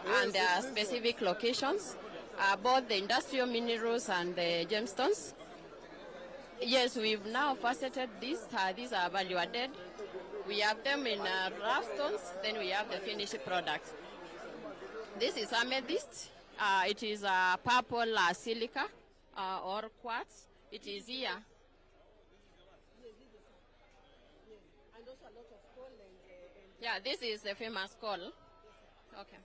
and there are specific locations, both the industrial minerals and the gemstones. Yes, we've now faceted these. These are value added. We have them in rough stones, then we have the finished product. This is amethyst. It is purple silica or quartz. It is here. And also a lot of coal and yeah, this is the famous coal. Okay.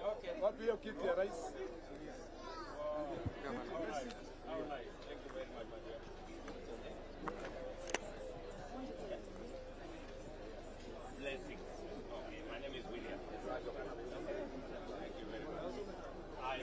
Okay, what will you keep your rice? How nice. Thank you very much, my dear. Blessings. Okay, my name is William. Thank you very much. I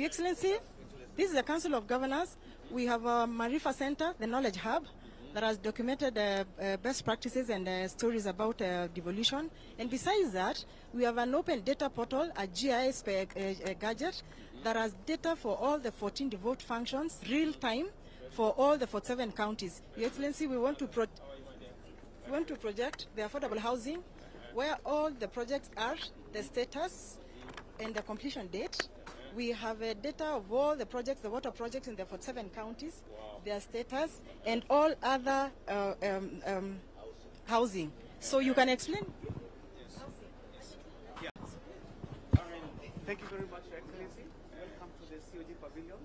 Your Excellency, this is the Council of Governors. We have a Marifa Center, the Knowledge Hub, that has documented best practices and stories about devolution. And besides that, we have an open data portal, a GIS gadget, that has data for all the 14 devolved functions, real time, for all the 47 counties. Your Excellency, we want to project the affordable housing, where all the projects are, the status, and the completion date. We have data of all the projects, the water projects in the 47 counties, their status, and all other housing. So you can explain? Yeah. Thank you very much, Your Excellency. Welcome to the COG Pavilion.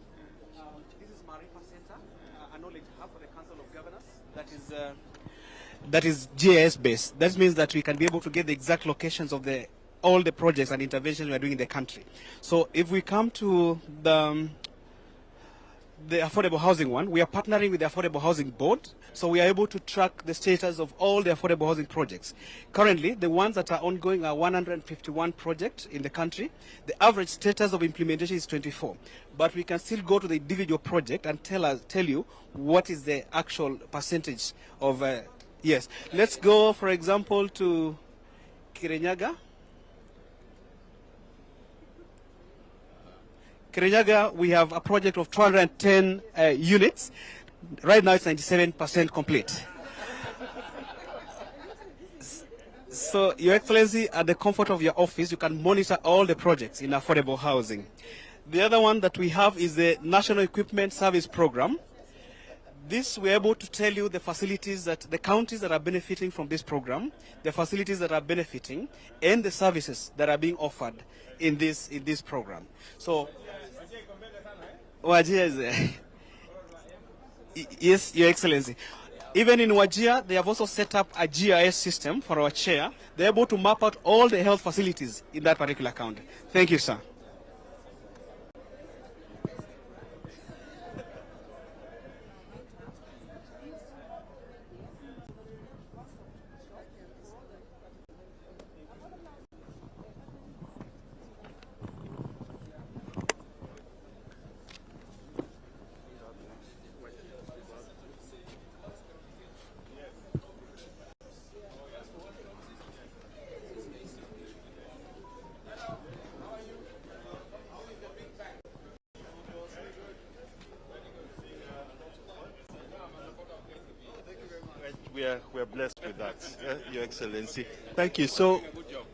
This is Marifa Center, a knowledge hub for the Council of Governors. That is GIS based. That means that we can be able to get the exact locations of all the projects and interventions we are doing in the country. So if we come to the affordable housing one, we are partnering with the Affordable Housing Board, so we are able to track the status of all the affordable housing projects. Currently, the ones that are ongoing are 151 projects in the country. The average status of implementation is 24. But we can still go to the individual project and tell you what is the actual percentage of, yes. Let's go, for example, to Kirinyaga. Kirinyaga, we have a project of 210 units. Right now, it's 97% complete. So, Your Excellency, at the comfort of your office, you can monitor all the projects in affordable housing. The other one that we have is the National Equipment Service Program. This, we're able to tell you the facilities that the counties that are benefiting from this program, the facilities that are benefiting, and the services that are being offered in this program. So, Wajir is there. Yes, Your Excellency. Even in Wajir, they have also set up a GIS system for our chair. They're able to map out all the health facilities in that particular county. Thank you, sir. We're blessed with that, Your Excellency. Thank you. So,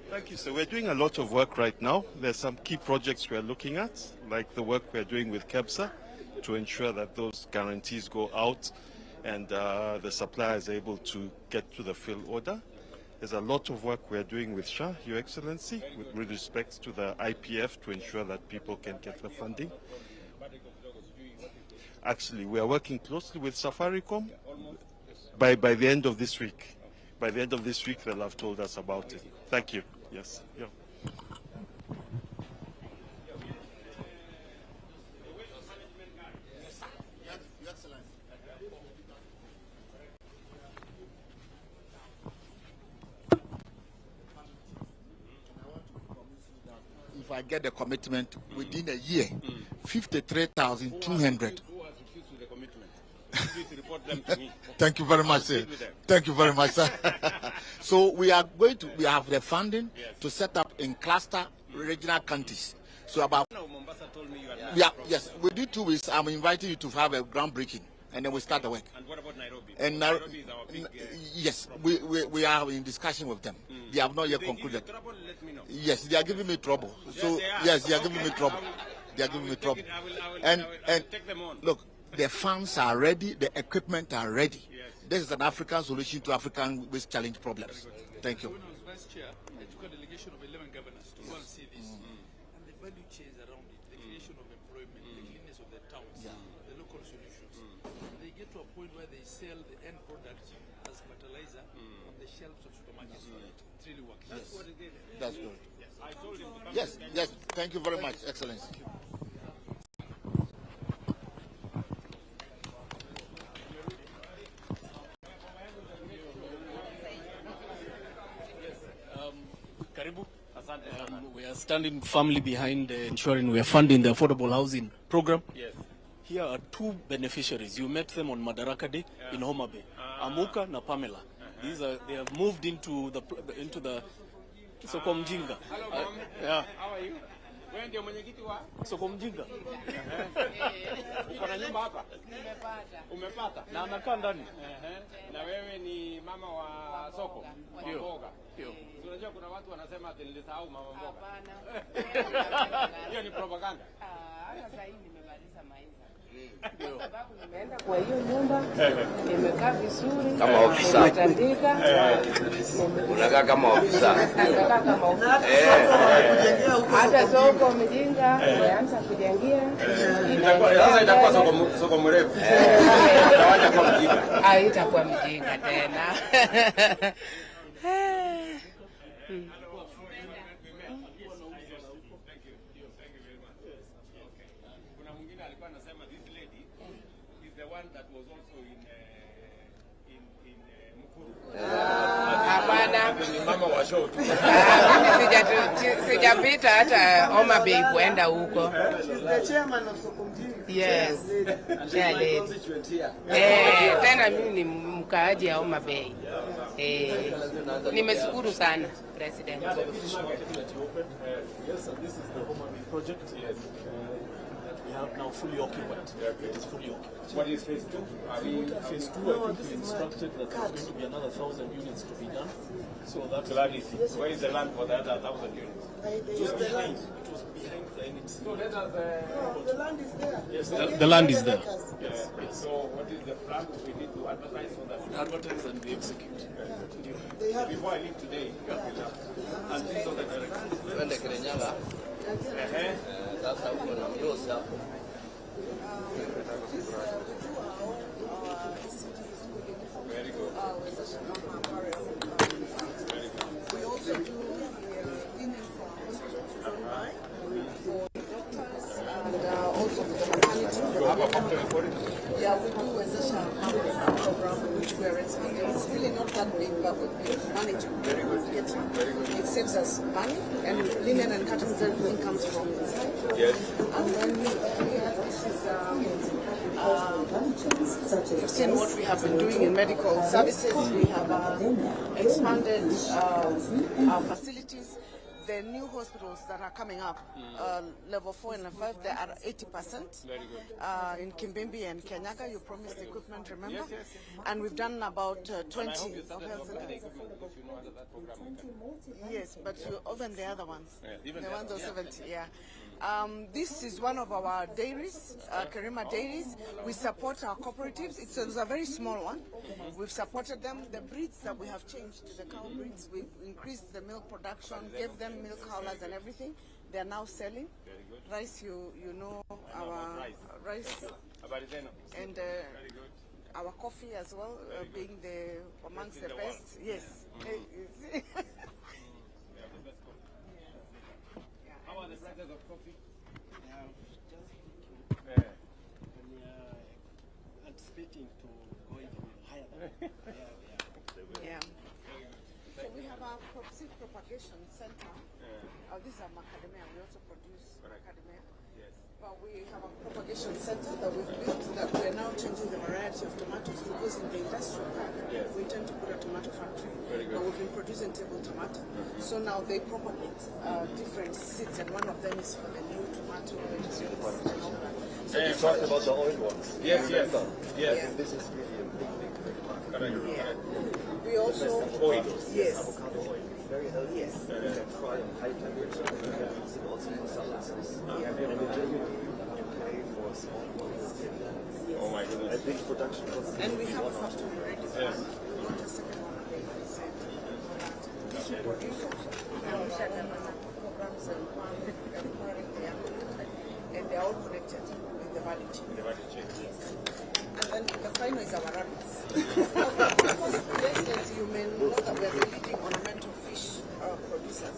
thank you. So we're doing a lot of work right now. There's some key projects we're looking at, like the work we're doing with KEBSA to ensure that those guarantees go out and the supplier is able to get to the fill order. There's a lot of work we're doing with SHA, Your Excellency, with respect to the IPF to ensure that people can get the funding. Actually, we are working closely with Safaricom. By the end of this week. By the end of this week, they'll have told us about it. Thank you. Yes. Yeah. If I get the commitment within a year, 53,200. Report them to me. Thank you very much, sir. Thank you very much, sir. So we have the funding to set up in cluster regional counties. So about Mombasa told me you are yeah, yes, within 2 weeks I'm inviting you to have a groundbreaking and then we start the work. And what about Nairobi? And Nairobi is our big yes, we are in discussion with them. They have not yet concluded. Let me know. Yes, they are giving me trouble. So yes, they are giving me trouble. They are giving me trouble. I will take them on. Look, the funds are ready, the equipment are ready. Yes. This is an African solution to African waste challenge problems. Thank you. When I was vice chair, I took a delegation of 11 governors to go and see this. And the value chains around it, the creation of employment, the cleanness of the towns, the local solutions. They get to a point where they sell the end product as fertilizer on the shelves of supermarkets. It really works. Yes. That's good. I told him. Yes, yes. Thank you very much, Excellency. Karibu. Asante. We are standing firmly behind ensuring we are funding the affordable housing program. Yes. Here are two beneficiaries. You met them on Madaraka Day in Homa Bay. Amuka na Pamela. They have moved into the Soko Mjinga. Hello, Mom. Yeah. How are you? Wewe ndio mwenyekiti wa Soko Mjinga. Uko na nyumba hapa? Nimepata. Umepata? Na anakaa ndani. Na wewe ni mama wa soko? Ndio. Mboga. Ndio. Unajua kuna watu wanasema ati nilisahau mama mboga. Hapana. Hiyo ni propaganda. Hata sasa hivi nimemaliza maisha. Ndio. Sababu nimeenda kwa hiyo nyumba, nimekaa vizuri. Kama ofisa. Nimetandika. Unakaa kama ofisa. Nakaa kama ofisa. Hata soko Mjinga, nimeanza kujengia. Sasa itakuwa soko mrefu. Itakuwa mjinga. Itakuwa Mjinga tena. Hapana. Mama wa show tu. Mimi sijapita hata Homa Bay kuenda huko. The chairman of Sokomjinga. Yes. Tena mimi ni mkaaji ya Homa Bay. Nimeshukuru sana President. Yes, and this is the Homa Bay project. Yes. We have now fully occupied. It is fully occupied. What is phase 2? Phase 2, I think we instructed that there's going to be another 1,000 units to be done. So that is Where is the land for the other 1,000 units? it was behind. It was behind the NEC. So let us. The land is there. Yes, the land is there. Yes. So what is the plan? We need to advertise so that we Advertise and we execute. before I leave today, and this on the direction. Twende Kirinyaga. Sasa uko na mdosi hapo. Very good. We also do linen for hospitals online, for doctors, and also for the maternity. Yeah, we do a program which we are expanding. It's really not that big, but we're managing. Very good. It saves us money, and linen and curtains, everything comes from inside. Yes. And then this is you've seen what we have been doing in medical services. We have expanded our facilities. The new hospitals that are coming up, level 4 and level 5, they are 80%. Very good. In Kimbimbi and Kenyaga, you promised equipment, remember? Yes, yes. And we've done about 20 I hope you of started health off with the centers. equipment because you know under that program we can. Yes, but you even the other ones. Yeah, even the the ones other- of 70, yeah. This is one of our dairies, Karima Dairies. We support our cooperatives. It's a very small one. We've supported them. The breeds that we have changed to the cow breeds, we've increased the milk production, gave them milk howlers and everything. They are now selling. Very good. Rice, you know our rice Habari zenu. and Very good. our coffee as well, being the amongst the the best. Yes. How are the prices of coffee? Anticipating to go even higher. Yeah. So we have our seed propagation center. These are macadamia. We also produce macadamia. Yes. But we have a propagation center that we've built that we're now changing the variety of tomatoes because in the industrial park we intend to put a tomato factory. Very good. But we've been producing table tomato. So now they propagate different seeds and one of them is for the new tomato and all that. So You talked about the oil ones. Yes, yes. Yes. Yeah. This is really a big market. Correct. We also Oil. yes. Avocado oil. It's very healthy. Yes. You can fry on high temperature. You can use it also for salads. And in Germany, you pay for small ones. Oh my goodness. I think production costs. And we have a factory ready for Yes. we want a second one available for that. This will produce also. Programs and empowering the young people, and they're all connected in the value chain. The value chain. Yes. And then the final is our rabbits. Of course, for instance, you may know that we're the leading ornamental fish producers.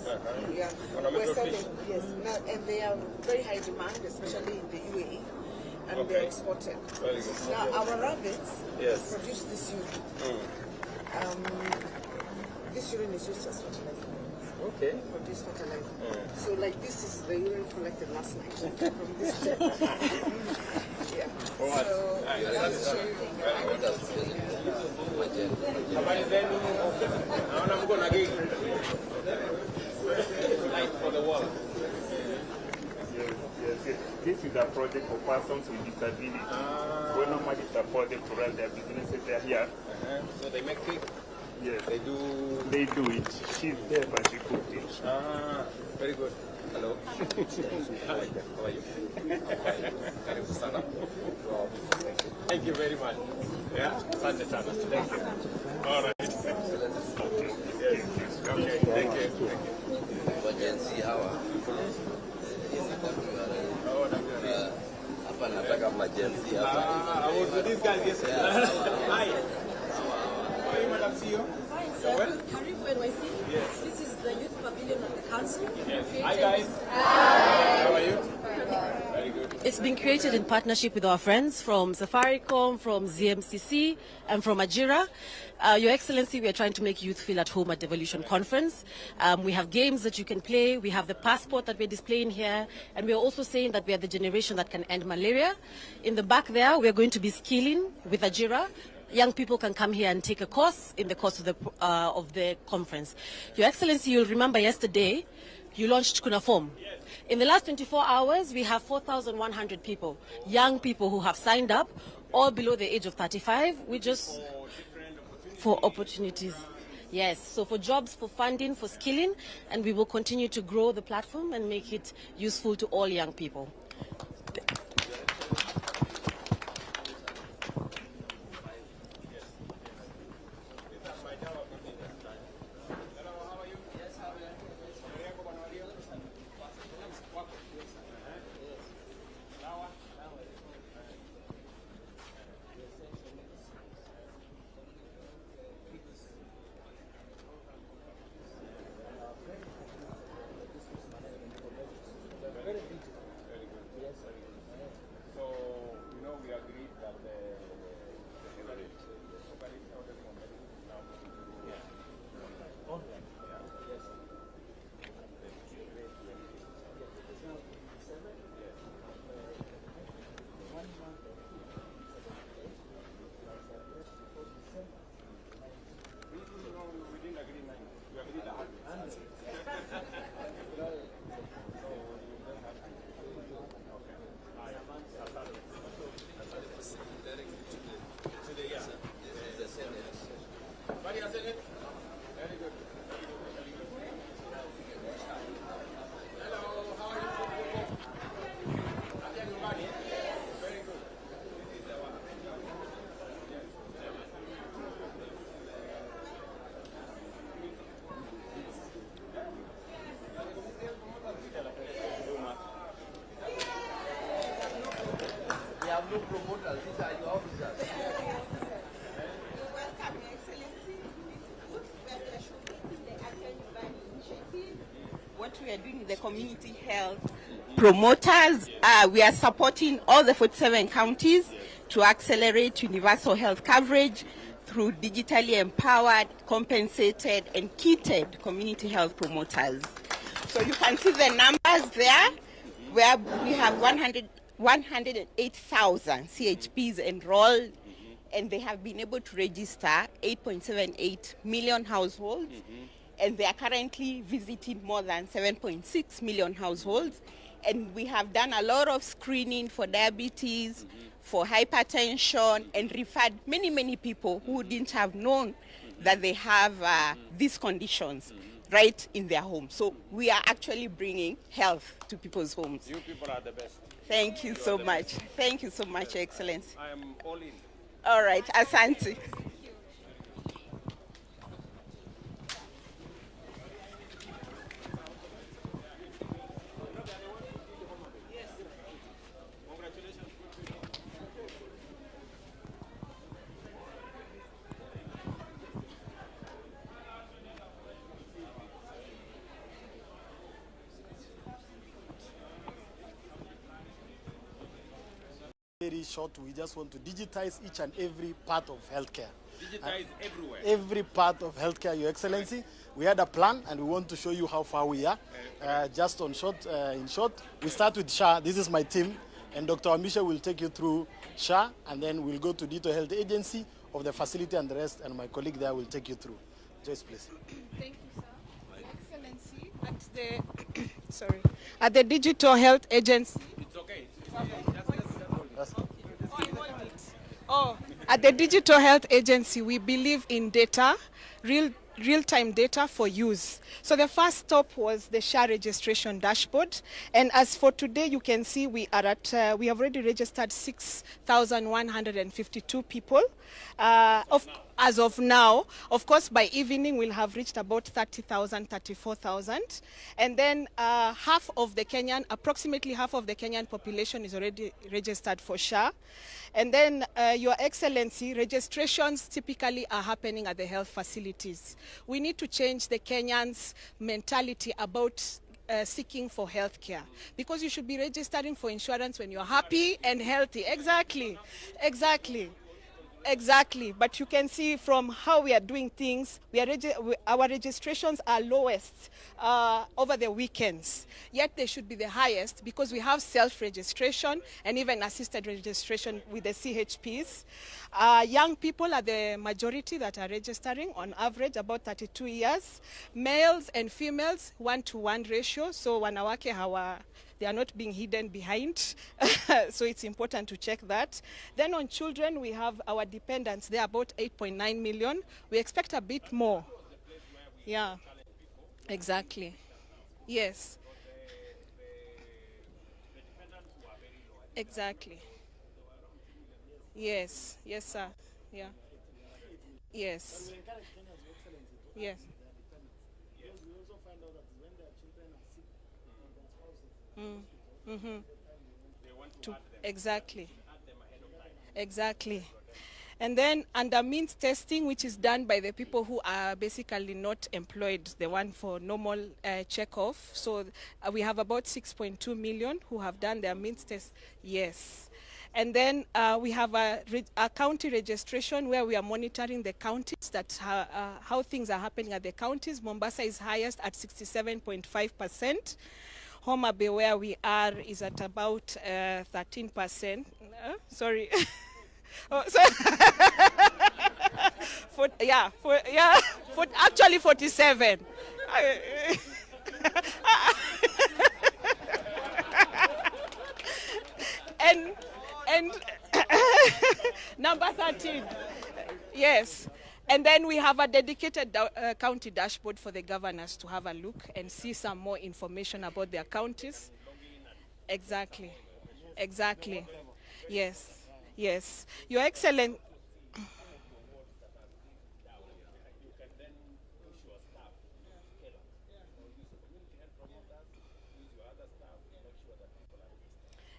Yeah. Ornamental We're selling, fish. yes. Now, and they are very high demand, especially in the UAE. And they're exported. Very good. Now, our rabbits Yes. produce this urine. This urine is used as fertilizer. for this fertilizer. So like this is the urine collected last night from this check. Yeah. So that's to show you. Light for the world. Yes. This is a project for persons with disability. We normally support them to run their businesses. They're here. So they make cake? Yes. They do it. She's there, but she cooked it. Very good. Hello. How are you? Karibu sana. Thank you very much. Yeah, asante sana. Thank you. All right. Okay. Yes. Okay. Thank you. Wajenzi hawa hapa nataka majenzi hapa. I was with these guys yesterday. Hi. How are you, Madam CEO? So well? Karibu NYC. Yes. This is the youth pavilion of the council. Yes. Hi guys. Hi. How are you? Very good. It's been created in partnership with our friends from Safaricom, from ZMCC, and from Ajira. Your Excellency, we are trying to make youth feel at home at Devolution Conference. We have games that you can play. We have the passport that we're displaying here. And we're also saying that we are the generation that can end malaria. In the back there, we're going to be skilling with Ajira. Young people can come here and take a course in the course of the conference. Your Excellency, you'll remember yesterday, you launched Kunaform. In the last 24 hours, we have 4,100 people, young people who have signed up, all below the age of 35. We just, for opportunities. Yes, so for jobs, for funding, for skilling, and we will continue to grow the platform and make it useful to all young people. What we are doing with the community health promoters, we are supporting all the 47 counties to accelerate universal health coverage through digitally empowered, compensated, and kitted community health promoters. So you can see the numbers there, where we have 108,000 CHPs enrolled, and they have been able to register 8.78 million households, and they are currently visiting more than 7.6 million households. And we have done a lot of screening for diabetes, for hypertension, and referred many, many people who didn't have known that they have these conditions right in their home. So we are actually bringing health to people's homes. You people are the best. Thank you so much. Thank you so much, Your Excellency. I am all in. All right, Asante. Very short, we just want to digitize each and every part of healthcare. Digitize everywhere. Every part of healthcare, Your Excellency. We had a plan, and we want to show you how far we are. Just in short, we start with SHA. This is my team, and Dr. Amisha will take you through SHA, and then we'll go to Digital Health Agency of the facility and the rest, and my colleague there will take you through. Joyce, please. Thank you, sir. Your Excellency, at the Digital Health Agency. It's okay. At the Digital Health Agency, we believe in data, real-time data for use. So the first stop was the SHA registration dashboard, and as for today, you can see we are at we have already registered 6,152 people. As of now, of course, by evening we'll have reached about 30,000, 34,000, and then approximately half of the Kenyan population is already registered for SHA. And then, Your Excellency, registrations typically are happening at the health facilities. We need to change the Kenyans' mentality about seeking for health care, because you should be registering for insurance when you're happy and healthy. Exactly. But you can see from how we are doing things, our registrations are lowest over the weekends. Yet they should be the highest because we have self-registration and even assisted registration with the CHPs. Young people are the majority that are registering, on average about 32 years. Males and females, 1-to-1 ratio. So wanawake they are not being hidden behind. So it's important to check that. Then on children, we have our dependents. They're about 8.9 million. We expect a bit more. Yeah, exactly. Yes. Exactly. Yes, sir. Yeah. Yes. Yes. Exactly. And then under means testing, which is done by the people who are basically not employed, the one for normal check-off. So we have about 6.2 million who have done their means test. Yes. And then we have a county registration where we are monitoring the counties, that's how things are happening at the counties. Mombasa is highest at 67.5%. Homa Bay, where we are, is at about 13%. Sorry. Actually 47. and number 13. Yes. And then we have a dedicated county dashboard for the governors to have a look and see some more information about their counties. Exactly. Yes. Your Excellency.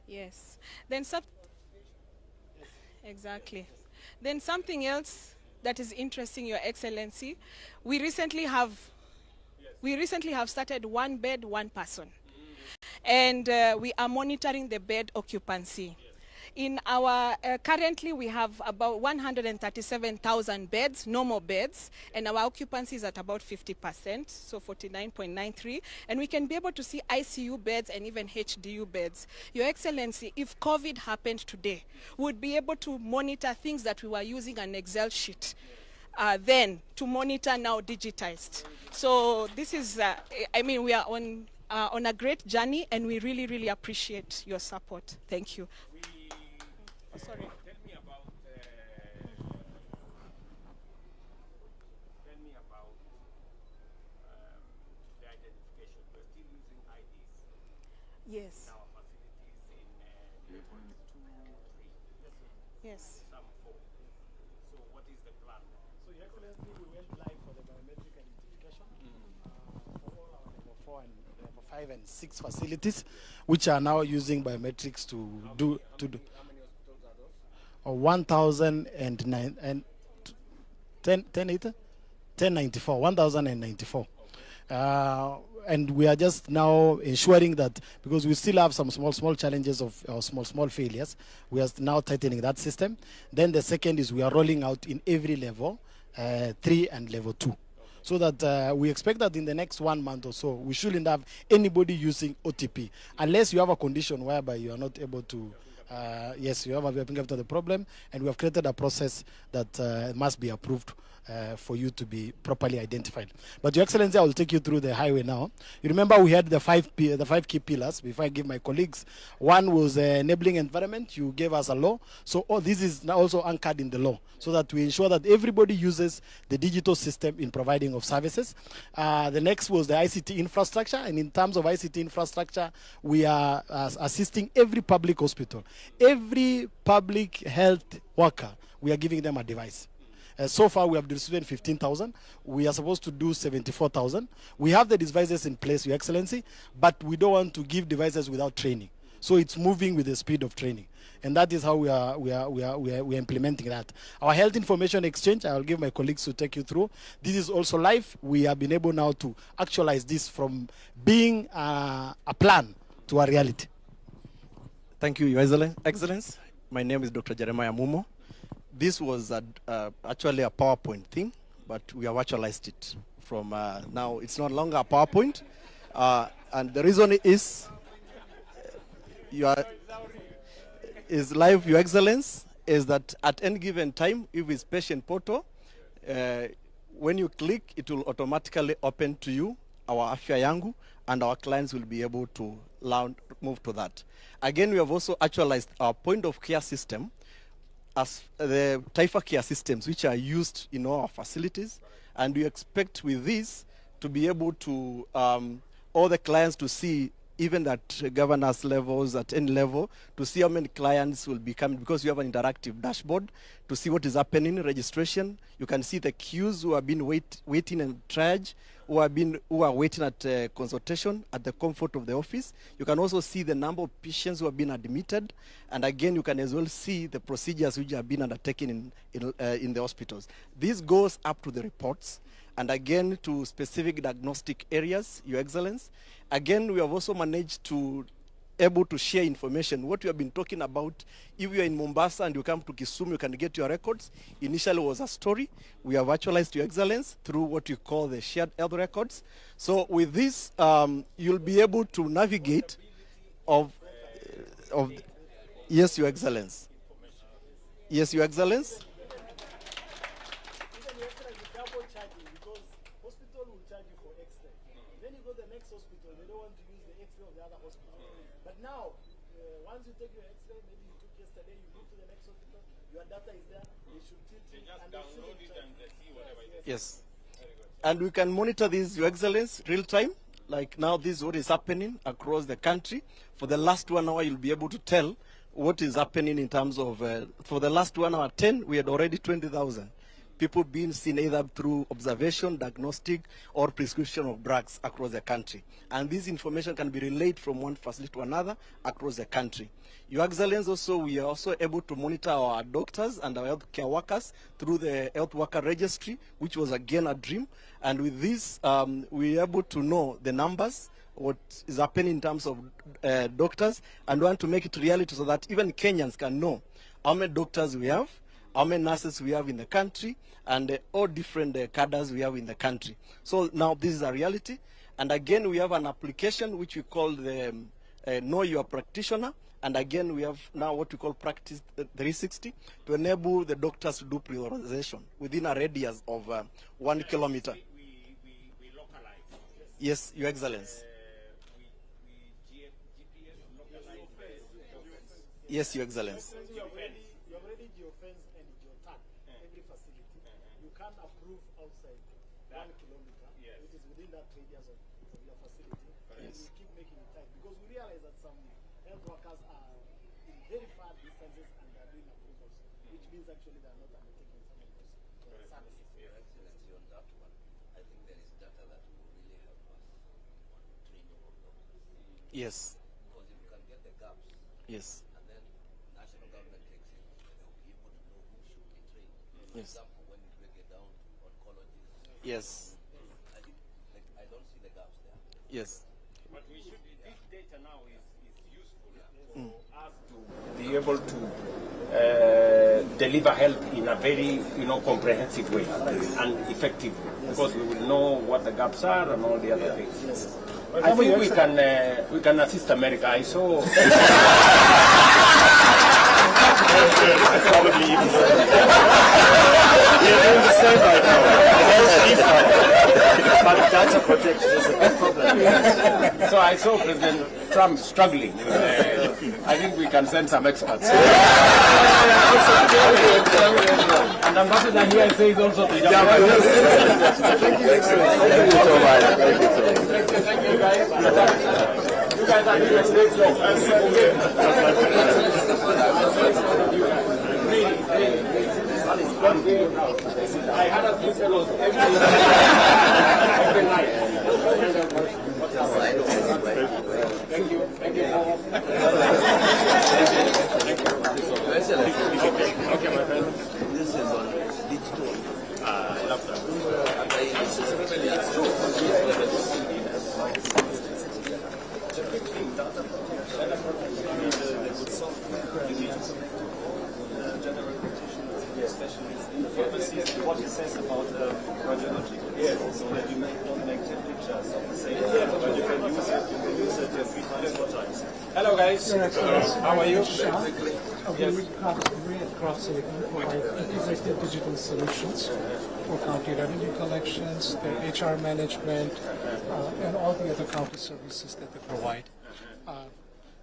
Yes. Exactly. Then something else that is interesting, Your Excellency, we recently have started one bed, one person, and we are monitoring the bed occupancy. In our currently we have about 137,000 beds, normal beds, and our occupancy is at about 50%, so 49.93, and we can be able to see ICU beds and even HDU beds. Your Excellency, if COVID happened today, we'd be able to monitor things that we were using an Excel sheet then to monitor now digitized. So this is, we are on a great journey, and we really appreciate your support. Thank you. Sorry. Tell me about the identification. We're still using IDs. Yes. In our facilities in 2, 3. Yes. Some 4. So what is the plan? So, Your Excellency, we went live for the biometric identification for all our level 4 and level 5 and 6 facilities, which are now using biometrics to do. 1094. And we are just now ensuring that, because we still have some small challenges of small failures, we are now tightening that system. Then the second is we are rolling out in every level 3 and level 2. So that we expect that in the next 1 month or so, we shouldn't have anybody using OTP, unless you have a condition whereby you are not able to. Yes, you have a fingerprint of the problem, and we have created a process that must be approved for you to be properly identified. But Your Excellency, I will take you through the highway now. You remember we had the five key pillars. Before I give my colleagues, one was enabling environment. You gave us a law. So all this is now also anchored in the law, so that we ensure that everybody uses the digital system in providing of services. The next was the ICT infrastructure, and in terms of ICT infrastructure, we are assisting every public hospital, every public health worker. We are giving them a device. So far, we have distributed 15,000. We are supposed to do 74,000. We have the devices in place, Your Excellency, but we don't want to give devices without training. So it's moving with the speed of training, and that is how we are implementing that. Our health information exchange, I will give my colleagues to take you through. This is also live. We have been able now to actualize this from being a plan to a reality. Thank you, Your Excellency. My name is Dr. Jeremiah Mumo. This was actually a PowerPoint thing, but we have actualized it from now. It's no longer a PowerPoint, and the reason is live, Your Excellency, is that at any given time, if it's patient portal, when you click, it will automatically open to you our Afya Yangu, and our clients will be able to move to that. Again, we have also actualized our point of care system as the Taifa Care systems, which are used in all our facilities. And we expect with this to be able to, all the clients to see, even at governance levels, at any level, to see how many clients will be coming, because you have an interactive dashboard to see what is happening, registration. You can see the queues who have been waiting and triage, who are waiting at consultation at the comfort of the office. You can also see the number of patients who have been admitted, and again, you can as well see the procedures which have been undertaken in the hospitals. This goes up to the reports, and again to specific diagnostic areas, Your Excellency. Again, we have also managed to able to share information. What we have been talking about, if you are in Mombasa and you come to Kisumu, you can get your records. Initially was a story. We have actualized, Your Excellency, through what we call the shared health records. So with this, you'll be able to navigate yes, Your Excellency. Yes, Your Excellency. Yes. And we can monitor this, Your Excellency, real time. Like now, this is what is happening across the country. For the last 1 hour, you'll be able to tell what is happening in terms of, for the last 1 hour 10, we had already 20,000 people being seen either through observation, diagnostic, or prescription of drugs across the country. And this information can be relayed from one facility to another across the country. Your Excellency, also, we are also able to monitor our doctors and our healthcare workers through the health worker registry, which was again a dream. And with this, we are able to know the numbers, what is happening in terms of doctors, and want to make it reality so that even Kenyans can know how many doctors we have, how many nurses we have in the country, and all different cadres we have in the country. So now this is a reality. And again, we have an application which we call the Know Your Practitioner. And again, we have now what we call Practice 360 to enable the doctors to do pre-authorization within a radius of 1 kilometer. We localize. Yes, Your Excellency. Yes, Your Excellency. You have already geofence and geotag every facility. You can't approve outside 1 kilometer, which is within that radius of your facility. And we keep making it tight because we realize that some health workers are in very far distances and they are doing approvals, which means actually they are not undertaking some of those services. Your Excellency, on that one, I think there is data that will really help us on training of doctors. Yes. Because if you can get the gaps, yes, and then national government takes it, they'll be able to know who should be trained. For yes, example, when you break it down to oncologists, yes, I think, like, I don't see Yes. But we should, this data now is useful for us to be able to deliver help in a very, comprehensive way and effective, because we will know what the gaps are and all the other things. I think we can assist America. I saw. Probably even we're doing the same right now. But data protection is a big problem. So I saw President Trump struggling. I think we can send some experts. And Ambassador here says also to jump. Thank you so much. Thank you so much. Thank you guys. You guys are doing a great job. I had a few fellows every night. Thank you. Thank you. Okay, my friend. This is on digital. I love that. What it says about radiology. Yes. Also that you don't make 10 pictures of the same thing, but you can use it 3 times, 4 times. Hello guys. How are you? We at Cross Silicon provide integrated digital solutions for county revenue collections, their HR management, and all the other county services that they provide.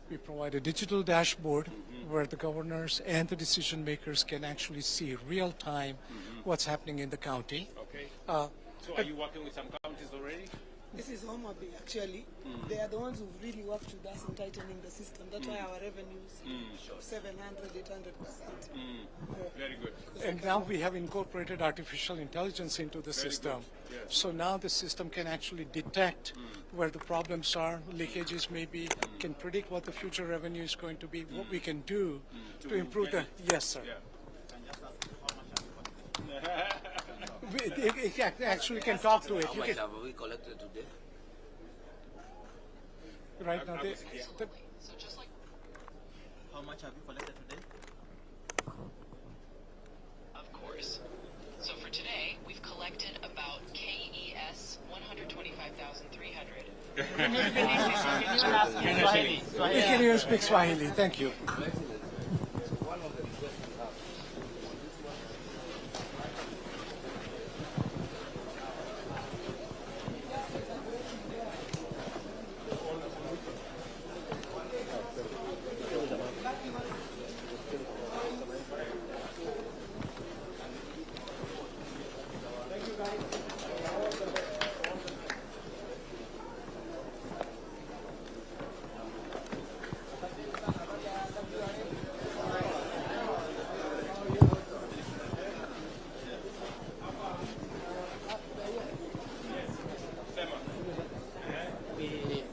We provide a digital dashboard where the governors and the decision makers can actually see real time what's happening in the county. Okay. So are you working with some counties already? This is Homa Bay, actually. They are the ones who've really worked with us in tightening the system. That's why our revenues 700, 800%. Very good. And now we have incorporated artificial intelligence into the system. Yes. So now the system can actually detect where the problems are, leakages maybe, can predict what the future revenue is going to be, what we can do to improve the... Yes, sir. It actually can talk to it. How much have we collected today? Right now, How much have you collected today? Of course. So for today, we've collected about KES 125,300. We can even speak Swahili. Thank you.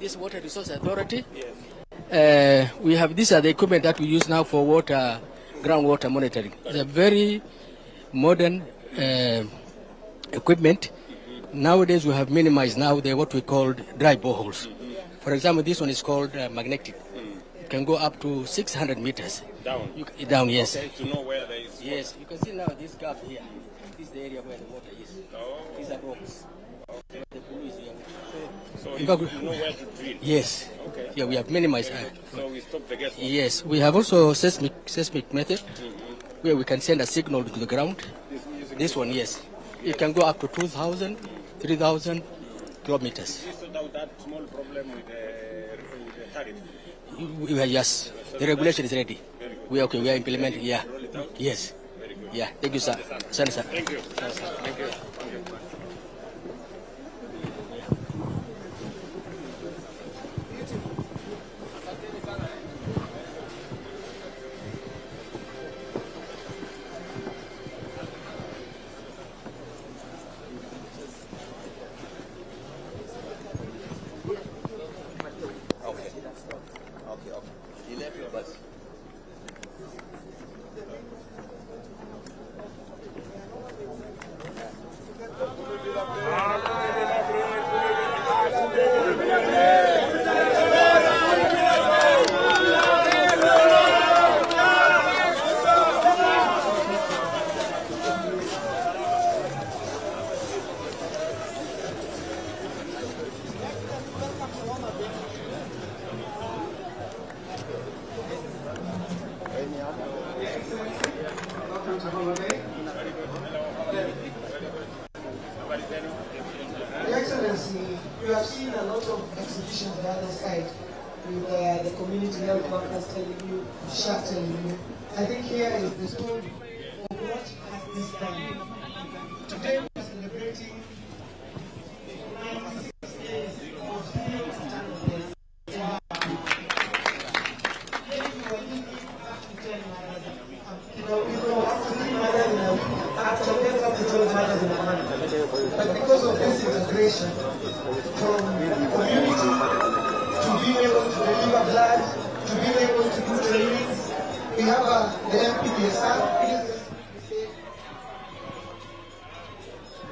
This Water Resource Authority. We have, these are the equipment that we use now for water, groundwater monitoring. It's a very modern equipment. Nowadays we have minimized now what we call dry boreholes. For example, this one is called magnetic. It can go up to 600 meters. Down? Down, yes. Okay, to know where there is. Yes, you can see now this gap here. This is the area where the water is. Oh. These are rocks. Okay. The blue is here. So In you fact, know where to drill? Yes. Okay. Yeah, we have minimized. So we stop the guesswork. Yes, we have also seismic method where we can send a signal to the ground. This one, yes. It can go up to 2,000, 3,000 kilometers. You sort out that small problem with the tariff? Yes, the regulation is ready. We are implementing, yeah. Yes. Yeah, thank you, sir. Sorry, sir. Thank you. Thank you. we have seen a lot of exhibitions on the other side with the community health workers telling you, SHA telling you. I think here is the story of what has this done. Today we're celebrating 96 days of zero maternal deaths. But because of this integration, from community to being able to deliver blood, to being able to do trainings, we have the MPPSR.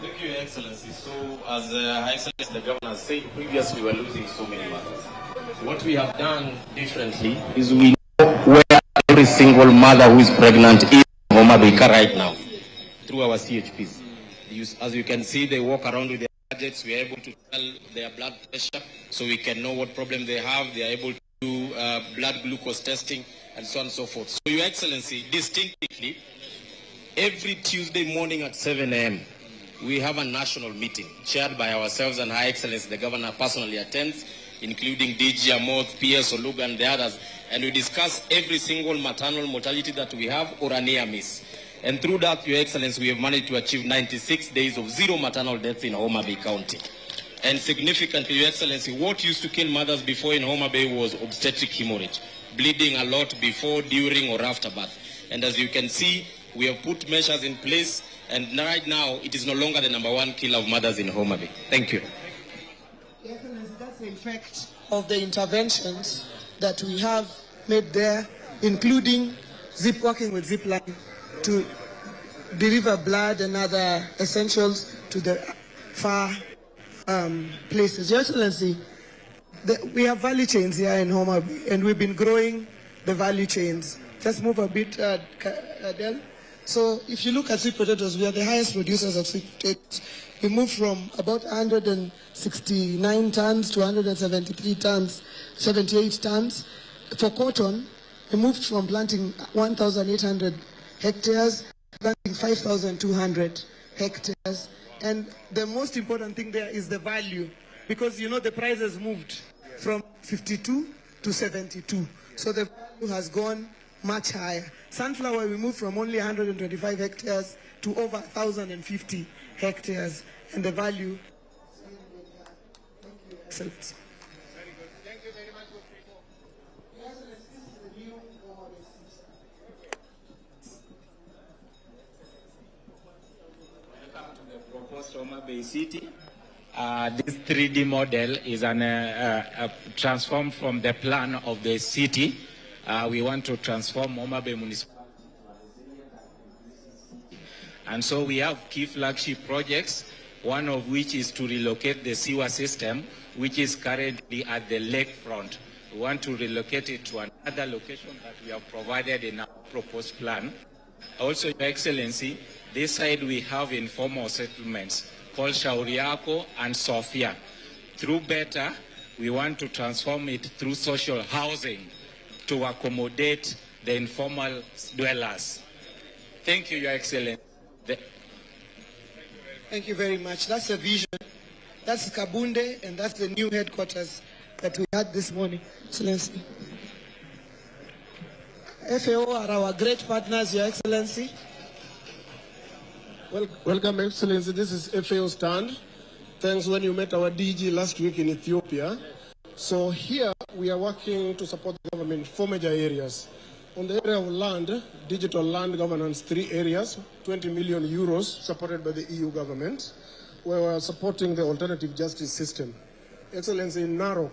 Thank you, Your Excellency. So, as Her Excellency the Governor said previously, we were losing so many mothers. What we have done differently is we know where every single mother who is pregnant is in Homa Bay right now through our CHPs. As you can see, they walk around with their gadgets. We are able to tell their blood pressure so we can know what problem they have. They are able to do blood glucose testing and so on and so forth. So, Your Excellency, distinctly, every Tuesday morning at 7 a.m., we have a national meeting chaired by ourselves, and Her Excellency the Governor personally attends, including DG Amoth, PS Oluga, and the others, and we discuss every single maternal mortality that we have or a near miss. And through that, Your Excellency, we have managed to achieve 96 days of zero maternal deaths in Homa Bay County. And significantly, Your Excellency, what used to kill mothers before in Homa Bay was obstetric hemorrhage, bleeding a lot before, during, or after birth. And as you can see, we have put measures in place, and right now, it is no longer the #1 killer of mothers in Homa Bay. Thank you. Your Excellency, that's the effect of the interventions that we have made there, including working with Zipline to deliver blood and other essentials to the far places. Your Excellency, we have value chains here in Homa Bay, and we've been growing the value chains. Just move a bit, Adele. So if you look at sweet potatoes, we are the highest producers of sweet potatoes. We moved from about 169 tons to 173 tons, 78 tons. For cotton, we moved from planting 1,800 hectares, planting 5,200 hectares. And the most important thing there is the value, because you know the price has moved from 52 to 72. So the value has gone much higher. Sunflower, we moved from only 125 hectares to over 1,050 hectares, and the value. Excellent. Thank you very much. Welcome to the proposed Homa Bay City. This 3D model is transformed from the plan of the city. We want to transform Homa Bay Municipality. And so we have key flagship projects, one of which is to relocate the sewer system, which is currently at the lakefront. We want to relocate it to another location that we have provided in our proposed plan. Also, Your Excellency, this side we have informal settlements called Shauriako and Sofia. Through BETA, we want to transform it through social housing to accommodate the informal dwellers. Thank you, Your Excellency. Thank you very much. That's a vision. That's Kabunde, and that's the new headquarters that we had this morning, Excellency. FAO are our great partners, Your Excellency. Welcome, Excellency. This is FAO stand. Thanks when you met our DG last week in Ethiopia. So here we are working to support the government in 4 major areas. On the area of land, digital land governance, 3 areas, 20 million euros supported by the EU government. We are supporting the alternative justice system. Excellency, in Narok,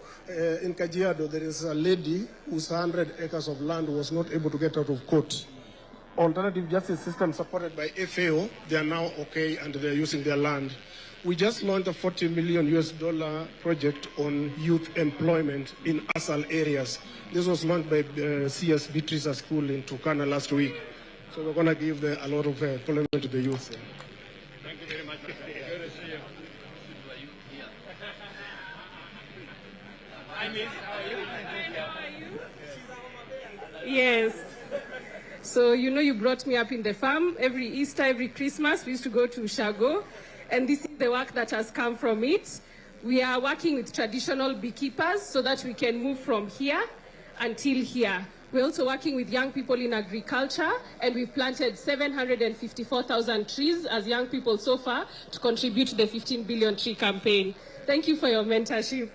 in Kajiado, there is a lady whose 100 acres of land was not able to get out of court. Alternative justice system supported by FAO, they are now okay and they are using their land. We just launched a $40 million project on youth employment in ASAL areas. This was launched by CS Beatrice School in Turkana last week. So we're going to give a lot of employment to the youth. Thank you very much. Yes. So, you know, you brought me up in the farm. Every Easter, every Christmas, we used to go to Shago. And this is the work that has come from it. We are working with traditional beekeepers so that we can move from here until here. We're also working with young people in agriculture, and we've planted 754,000 trees as young people so far to contribute to the 15 billion tree campaign. Thank you for your mentorship.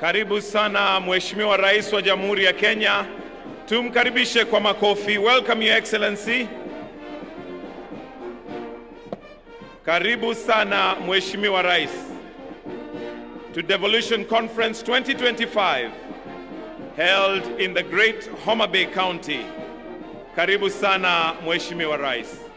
Karibu sana Mheshimiwa Rais wa Jamhuri ya Kenya. Tumkaribishe kwa makofi. Welcome Your Excellency. Karibu sana Mheshimiwa Rais to Devolution Conference 2025 held in the great Homa Bay County. Karibu sana Mheshimiwa Rais.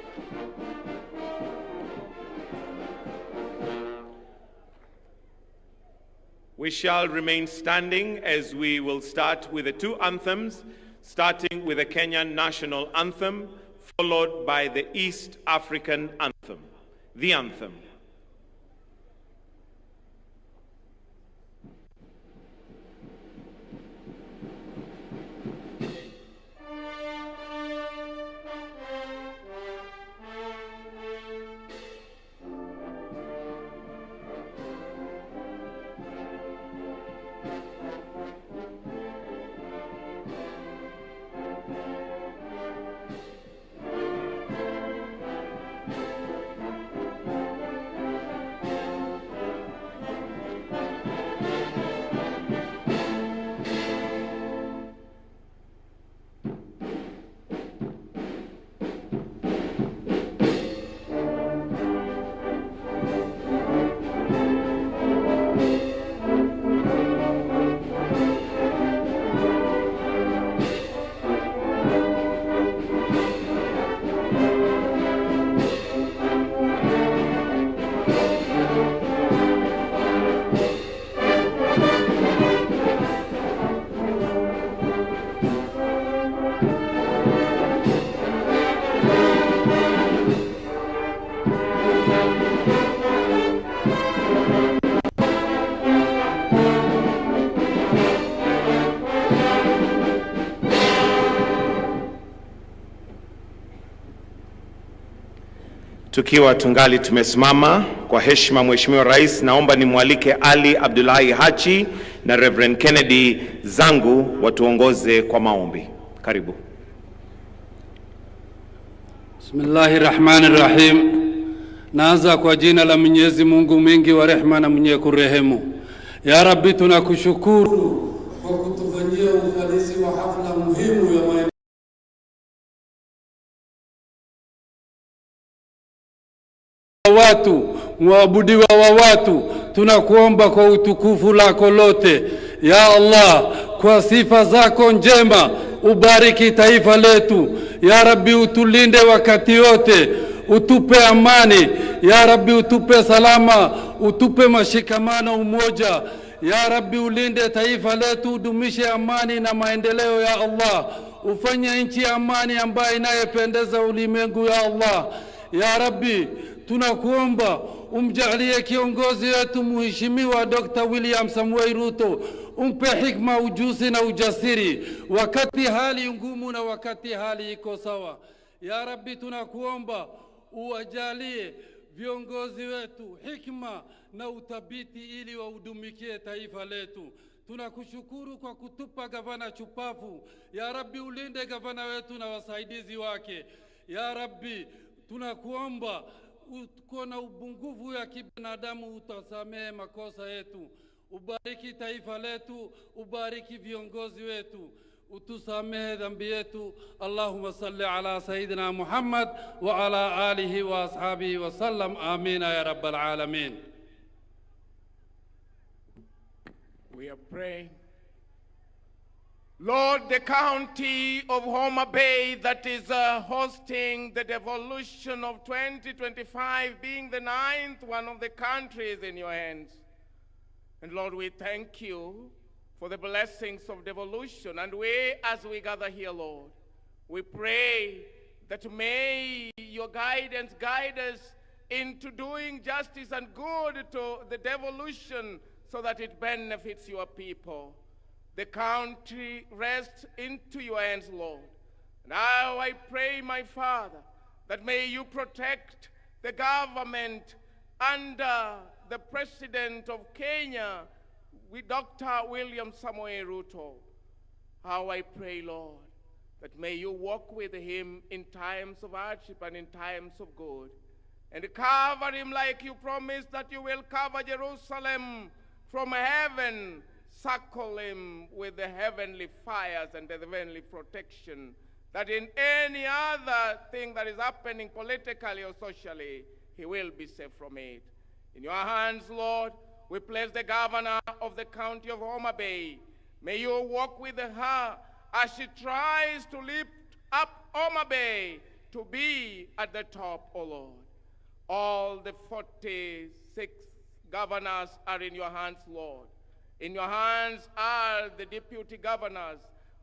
We shall remain standing as we will start with the two anthems, starting with the Kenyan national anthem, followed by the East African anthem, the anthem. Tukiwa tungali tumesimama kwa heshima, Mheshimiwa Rais, naomba nimwalike Ali Abdullahi Hachi na Reverend Kennedy Zangu watuongoze kwa maombi. Karibu. Bismillahirrahmanirrahim. Naanza kwa jina la Mwenyezi Mungu mwingi wa rehema na mwenye kurehemu. Ya Rabbi, tunakushukuru kwa kutufanyia ufanisi wa hafla muhimu ya maendeleo watu, muabudiwa wa watu. Tunakuomba kwa utukufu lako lote, ya Allah, kwa sifa zako njema, ubariki taifa letu. Ya Rabbi, utulinde wakati wote, utupe amani. Ya Rabbi, utupe salama, utupe mashikamano, umoja. Ya Rabbi, ulinde taifa letu, udumishe amani na maendeleo, ya Allah. Ufanye nchi amani ambayo inayependeza ulimwengu, ya Allah. Ya Rabbi, tunakuomba umjalie kiongozi wetu Mheshimiwa Dr. William Samoei Ruto, umpe hikma, ujuzi na ujasiri wakati hali ngumu na wakati hali iko sawa. Ya Rabbi, tunakuomba uwajalie viongozi wetu hikma na uthabiti ili waudumikie taifa letu. Tunakushukuru kwa kutupa gavana chupafu. Ya Rabbi, ulinde gavana wetu na wasaidizi wake. Ya Rabbi, tunakuomba uko na ubungufu ya kibinadamu, utasamehe makosa yetu. Ubariki taifa letu, ubariki viongozi wetu, utusamehe dhambi yetu. Allahumma salli ala Sayyidina Muhammad wa ala alihi wa ashabihi wa sallam. Amina ya Rabbal Alamin. We are praying. Lord, the county of Homa Bay that is hosting the Devolution of 2025, being the 9th one of the countries, in your hands. And Lord, we thank you for the blessings of devolution. And we, as we gather here, Lord, we pray that may your guidance guide us into doing justice and good to the devolution so that it benefits your people. The country rests into your hands, Lord. Now I pray, my Father, that may you protect the government under the President of Kenya, with Dr. William Samoei Ruto. How I pray, Lord, that may you walk with him in times of hardship and in times of good, and cover him like you promised that you will cover Jerusalem from heaven. Circle him with the heavenly fires and the heavenly protection, that in any other thing that is happening politically or socially, he will be safe from it. In your hands, Lord, we place the governor of the county of Homa Bay. May you walk with her as she tries to lift up Homa Bay to be at the top, O Lord. All the 46 governors are in your hands, Lord. In your hands are the deputy governors,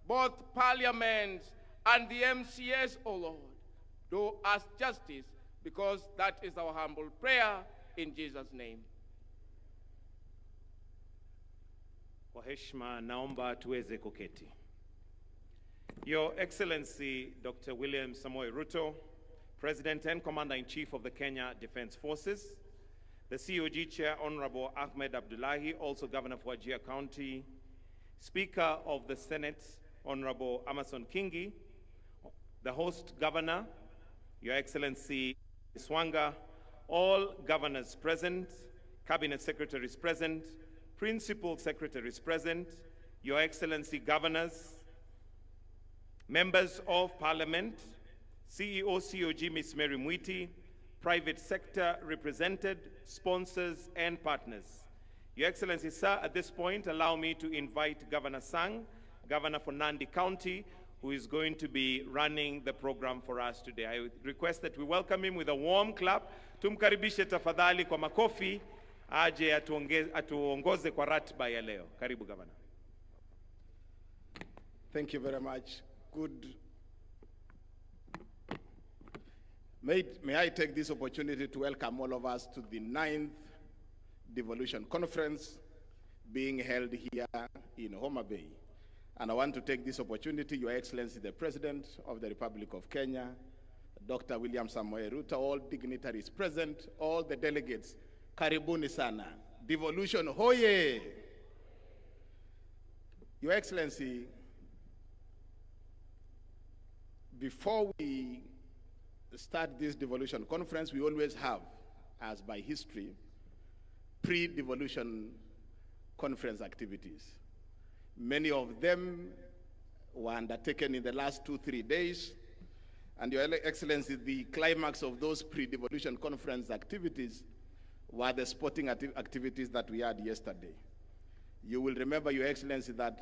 both parliaments and the MCS, O Lord. Do us justice, because that is our humble prayer in Jesus' name. Kwa heshima naomba tuweze kuketi. Your Excellency Dr. William Samoei Ruto, President and Commander-in-Chief of the Kenya Defense Forces, the COG Chair, Honorable Ahmed Abdullahi, also Governor of Wajir County, Speaker of the Senate, Honorable Amason Kingi, the host governor, Your Excellency Swanga, all governors present, cabinet secretaries present, principal secretaries present, Your Excellency governors, members of parliament, CEO COG Ms. Mary Mwiti, private sector represented, sponsors and partners. Your Excellency, sir, at this point, allow me to invite Governor Sang, Governor for Nandi County, who is going to be running the program for us today. I would request that we welcome him with a warm clap. Tumkaribishe tafadhali kwa makofi, aje atuongoze kwa ratiba ya leo. Karibu, Governor. Thank you very much. Good. May I take this opportunity to welcome all of us to the 9th Devolution Conference being held here in Homa Bay. And I want to take this opportunity, Your Excellency, the President of the Republic of Kenya, Dr. William Samoei Ruto, all dignitaries present, all the delegates, karibuni sana. Devolution, hoye! Your Excellency, before we start this devolution conference, we always have, as by history, pre-devolution conference activities. Many of them were undertaken in the last 2-3 days, and Your Excellency, the climax of those pre-devolution conference activities were the sporting activities that we had yesterday. You will remember, Your Excellency, that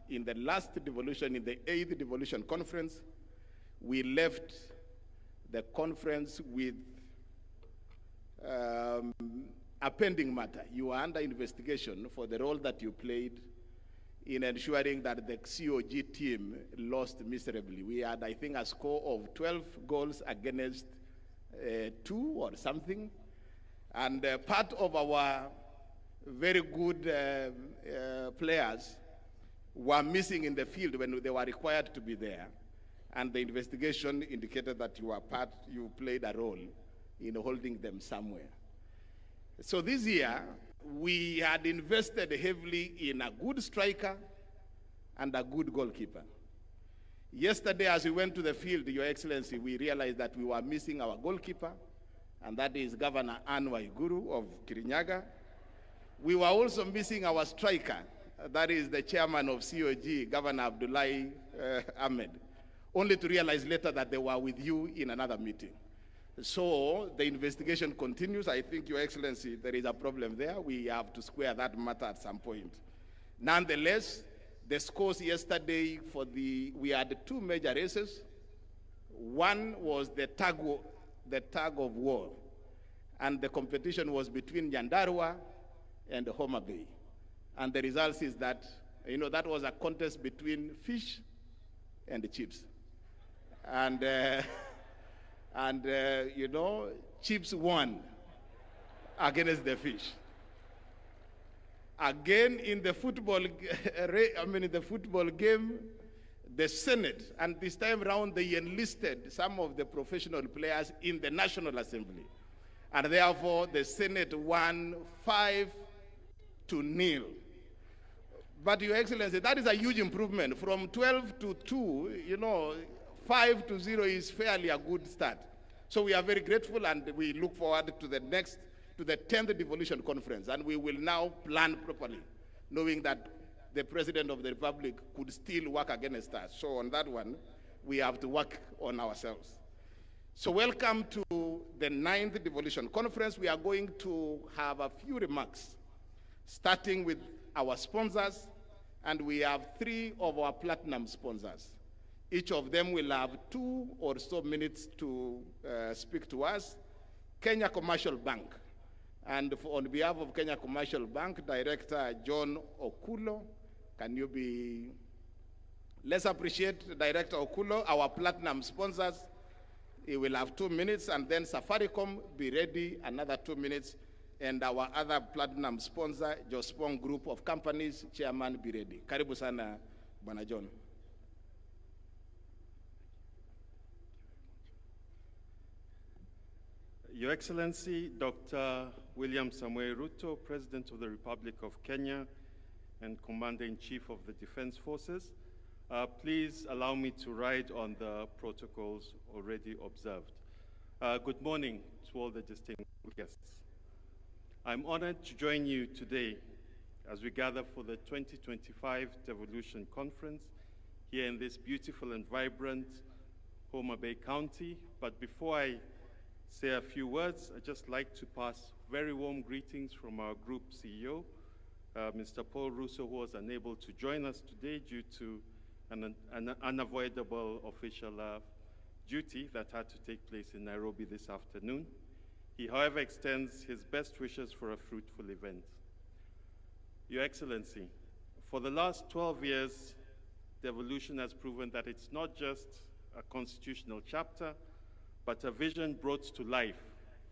in the last devolution, in the 8th devolution conference, we left the conference with a pending matter. You are under investigation for the role that you played in ensuring that the COG team lost miserably. We had, I think, a score of 12 goals against 2 or something. And part of our very good players were missing in the field when they were required to be there. And the investigation indicated that you played a role in holding them somewhere. So this year, we had invested heavily in a good striker and a good goalkeeper. Yesterday, as we went to the field, Your Excellency, we realized that we were missing our goalkeeper, and that is Governor Anne Waiguru of Kirinyaga. We were also missing our striker, that is the chairman of COG, Governor Abdullahi Ahmed, only to realize later that they were with you in another meeting. So the investigation continues. I think, Your Excellency, there is a problem there. We have to square that matter at some point. Nonetheless, the scores yesterday we had 2 major races. One was the tug of war, and the competition was between Nyandarua and Homa Bay. And the results is that, that was a contest between fish and chips. And chips won against the fish. Again, in the football game, the Senate, and this time around they enlisted some of the professional players in the National Assembly. And therefore, the Senate won 5-0. But, Your Excellency, that is a huge improvement. From 12 to 2, 5-0 is fairly a good start. So we are very grateful, and we look forward to the 10th devolution conference. And we will now plan properly, knowing that the President of the Republic could still work against us. So on that one, we have to work on ourselves. So welcome to the 9th devolution conference. We are going to have a few remarks, starting with our sponsors, and we have 3 of our platinum sponsors. Each of them will have 2 or so minutes to speak to us. Kenya Commercial Bank. And on behalf of Kenya Commercial Bank, Director John Okulo, can you be... Let's appreciate Director Okulo, our platinum sponsors. He will have 2 minutes, and then Safaricom, be ready, another 2 minutes. And our other platinum sponsor, Jospong Group of Companies, Chairman, be ready. Karibu sana, Bwana John. Your Excellency, Dr. William Samoei Ruto, President of the Republic of Kenya and Commander-in-Chief of the Defense Forces, please allow me to ride on the protocols already observed. Good morning to all the distinguished guests. I'm honored to join you today as we gather for the 2025 Devolution Conference here in this beautiful and vibrant Homa Bay County. But before I say a few words, I'd just like to pass very warm greetings from our group CEO, Mr. Paul Russo, who was unable to join us today due to an unavoidable official duty that had to take place in Nairobi this afternoon. He, however, extends his best wishes for a fruitful event. Your Excellency, for the last 12 years, Devolution has proven that it's not just a constitutional chapter, but a vision brought to life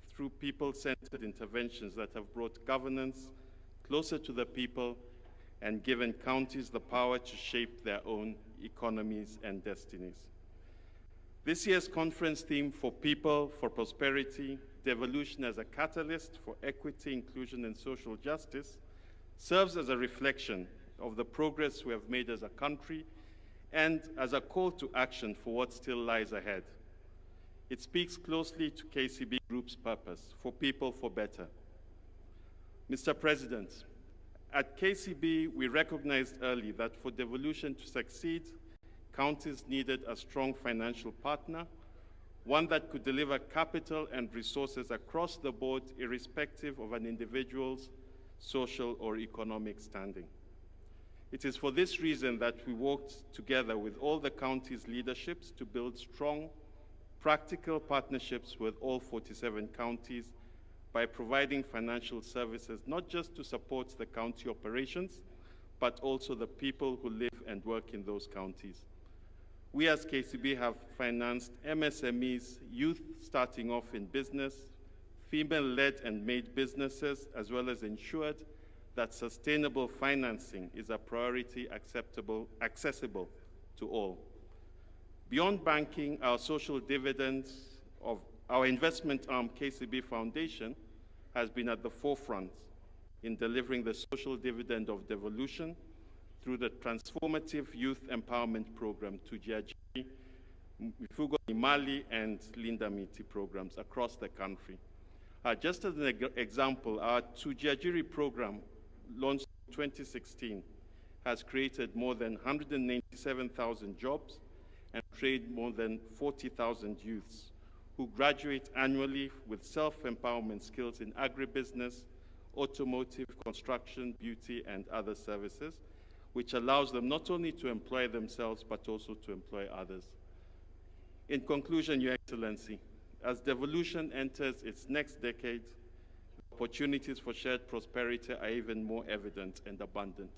through people-centered interventions that have brought governance closer to the people and given counties the power to shape their own economies and destinies. This year's conference theme, For People, for Prosperity, Devolution as a Catalyst for Equity, Inclusion and Social Justice, serves as a reflection of the progress we have made as a country and as a call to action for what still lies ahead. It speaks closely to KCB Group's purpose, for people, for better. Mr. President, at KCB, we recognized early that for devolution to succeed, counties needed a strong financial partner, one that could deliver capital and resources across the board, irrespective of an individual's social or economic standing. It is for this reason that we worked together with all the counties' leaderships to build strong, practical partnerships with all 47 counties by providing financial services, not just to support the county operations, but also the people who live and work in those counties. We as KCB have financed MSMEs, youth starting off in business, female-led and made businesses, as well as ensured that sustainable financing is a priority accessible to all. Beyond banking, our social dividends of our investment arm, KCB Foundation, has been at the forefront in delivering the social dividend of devolution through the transformative youth empowerment program, Tujiajiri, Mifugo Imali, and Linda Miti programs across the country. Just as an example, our Tujiajiri program, launched in 2016, has created more than 197,000 jobs and trained more than 40,000 youths who graduate annually with self-empowerment skills in agribusiness, automotive, construction, beauty, and other services, which allows them not only to employ themselves, but also to employ others. In conclusion, Your Excellency, as devolution enters its next decade, opportunities for shared prosperity are even more evident and abundant.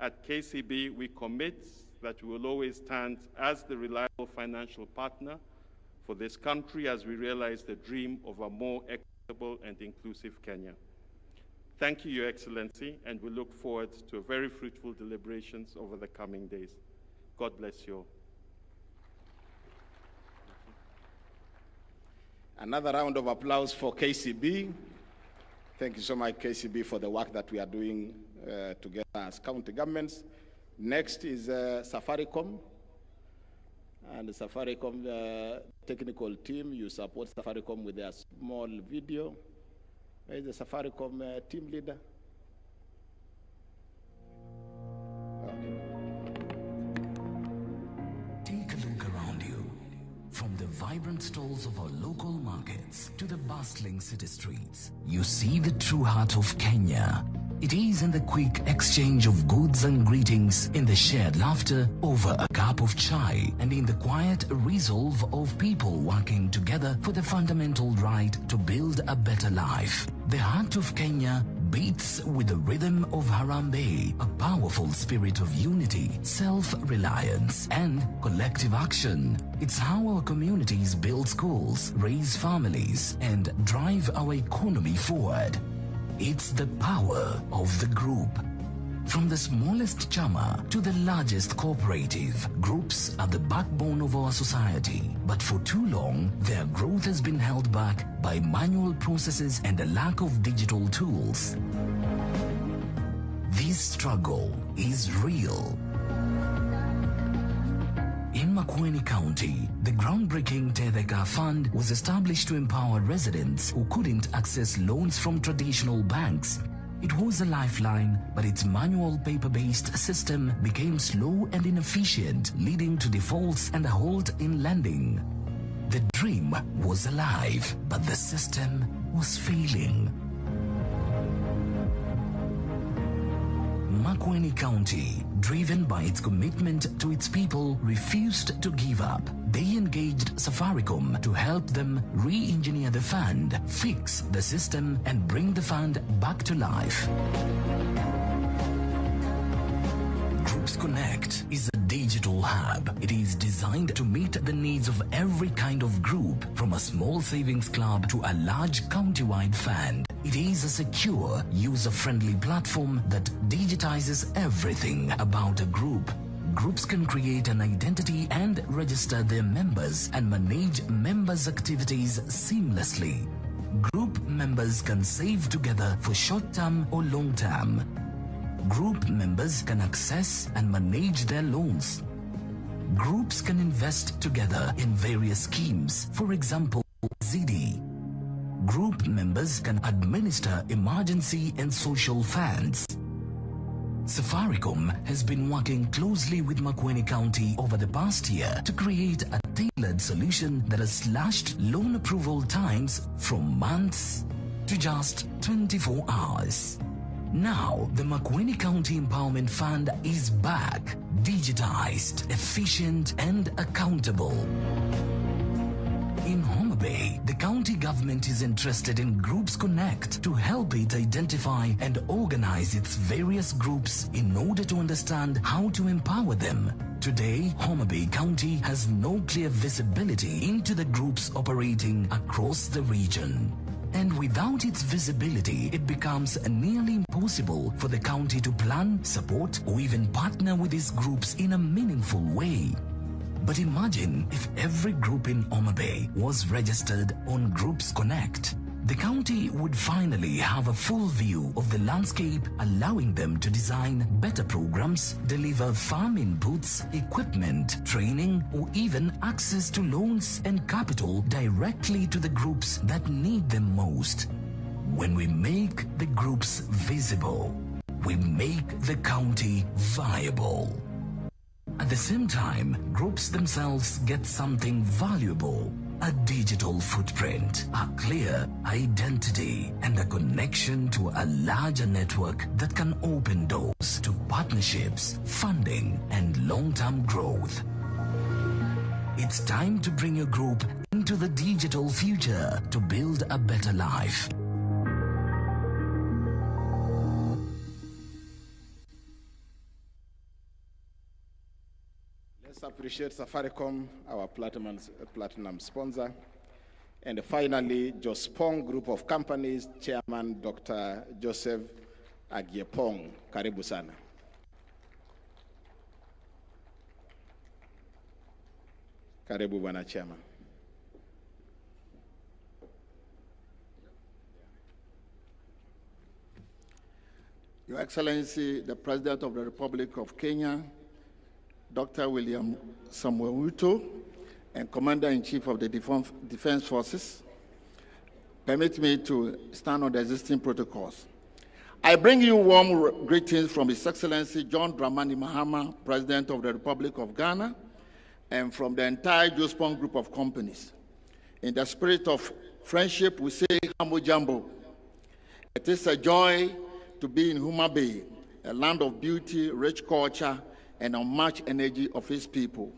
At KCB, we commit that we will always stand as the reliable financial partner for this country as we realize the dream of a more equitable and inclusive Kenya. Thank you, Your Excellency, and we look forward to a very fruitful deliberations over the coming days. God bless you all. Another round of applause for KCB. Thank you so much, KCB, for the work that we are doing together as county governments. Next is Safaricom. And the Safaricom technical team, you support Safaricom with their small video. Where is the Safaricom team leader? Take a look around you. From the vibrant stalls of our local markets to the bustling city streets, you see the true heart of Kenya. It is in the quick exchange of goods and greetings, in the shared laughter over a cup of chai, and in the quiet resolve of people working together for the fundamental right to build a better life. The heart of Kenya beats with the rhythm of Harambee, a powerful spirit of unity, self-reliance, and collective action. It's how our communities build schools, raise families, and drive our economy forward. It's the power of the group. From the smallest chama to the largest cooperative, groups are the backbone of our society. But for too long, their growth has been held back by manual processes and a lack of digital tools. This struggle is real. In Makueni County, the groundbreaking Tetheka Fund was established to empower residents who couldn't access loans from traditional banks. It was a lifeline, but its manual paper-based system became slow and inefficient, leading to defaults and a halt in lending. The dream was alive, but the system was failing. Makueni County, driven by its commitment to its people, refused to give up. They engaged Safaricom to help them re-engineer the fund, fix the system, and bring the fund back to life. Groups Connect is a digital hub. It is designed to meet the needs of every kind of group, from a small savings club to a large county-wide fund. It is a secure, user-friendly platform that digitizes everything about a group. Groups can create an identity and register their members and manage members' activities seamlessly. Group members can save together for short-term or long-term. Group members can access and manage their loans. Groups can invest together in various schemes, for example, ZD. Group members can administer emergency and social funds. Safaricom has been working closely with Makueni County over the past year to create a tailored solution that has slashed loan approval times from months to just 24 hours. Now, the Makueni County Empowerment Fund is back, digitized, efficient, and accountable. In Homa Bay, the county government is interested in Groups Connect to help it identify and organize its various groups in order to understand how to empower them. Today, Homa Bay County has no clear visibility into the groups operating across the region. And without its visibility, it becomes nearly impossible for the county to plan, support, or even partner with these groups in a meaningful way. But imagine if every group in Homa Bay was registered on Groups Connect. The county would finally have a full view of the landscape, allowing them to design better programs, deliver farm inputs, equipment, training, or even access to loans and capital directly to the groups that need them most. When we make the groups visible, we make the county viable. At the same time, groups themselves get something valuable. A digital footprint, a clear identity, and a connection to a larger network that can open doors to partnerships, funding, and long-term growth. It's time to bring your group into the digital future to build a better life. Let's appreciate Safaricom, our platinum sponsor. And finally, Jospong Group of Companies, Chairman Dr. Joseph Agiepong. Karibu sana. Karibu Bwana Chairman. Your Excellency, the President of the Republic of Kenya, Dr. William Samuel Ruto, and Commander-in-Chief of the Defense Forces, permit me to stand on the existing protocols. I bring you warm greetings from His Excellency John Dramani Mahama, President of the Republic of Ghana, and from the entire Jospong Group of Companies. In the spirit of friendship, we say Hambo Jambo. It is a joy to be in Homa Bay, a land of beauty, rich culture, and unmatched energy of his people.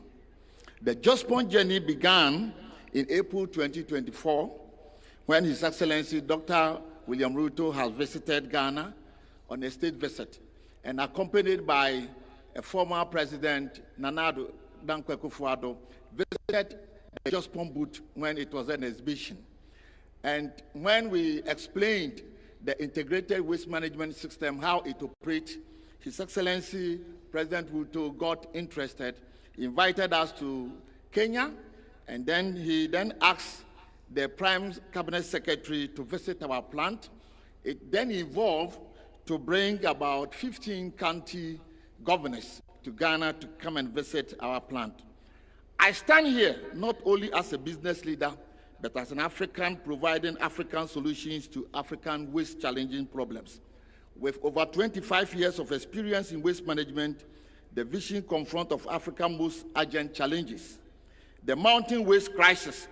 The Jospong journey began in April 2024 when His Excellency Dr. William Ruto has visited Ghana on a state visit and accompanied by a former President Nana Dankwa Akufo-Addo visited the Jospong booth when it was an exhibition. And when we explained the integrated waste management system, how it operates, His Excellency President Ruto got interested, invited us to Kenya, and then he asked the Prime Cabinet Secretary to visit our plant. It then evolved to bring about 15 county governors to Ghana to come and visit our plant. I stand here not only as a business leader, but as an African providing African solutions to African waste challenging problems. With over 25 years of experience in waste management, the vision confront of Africa's most urgent challenges. The mounting waste crisis,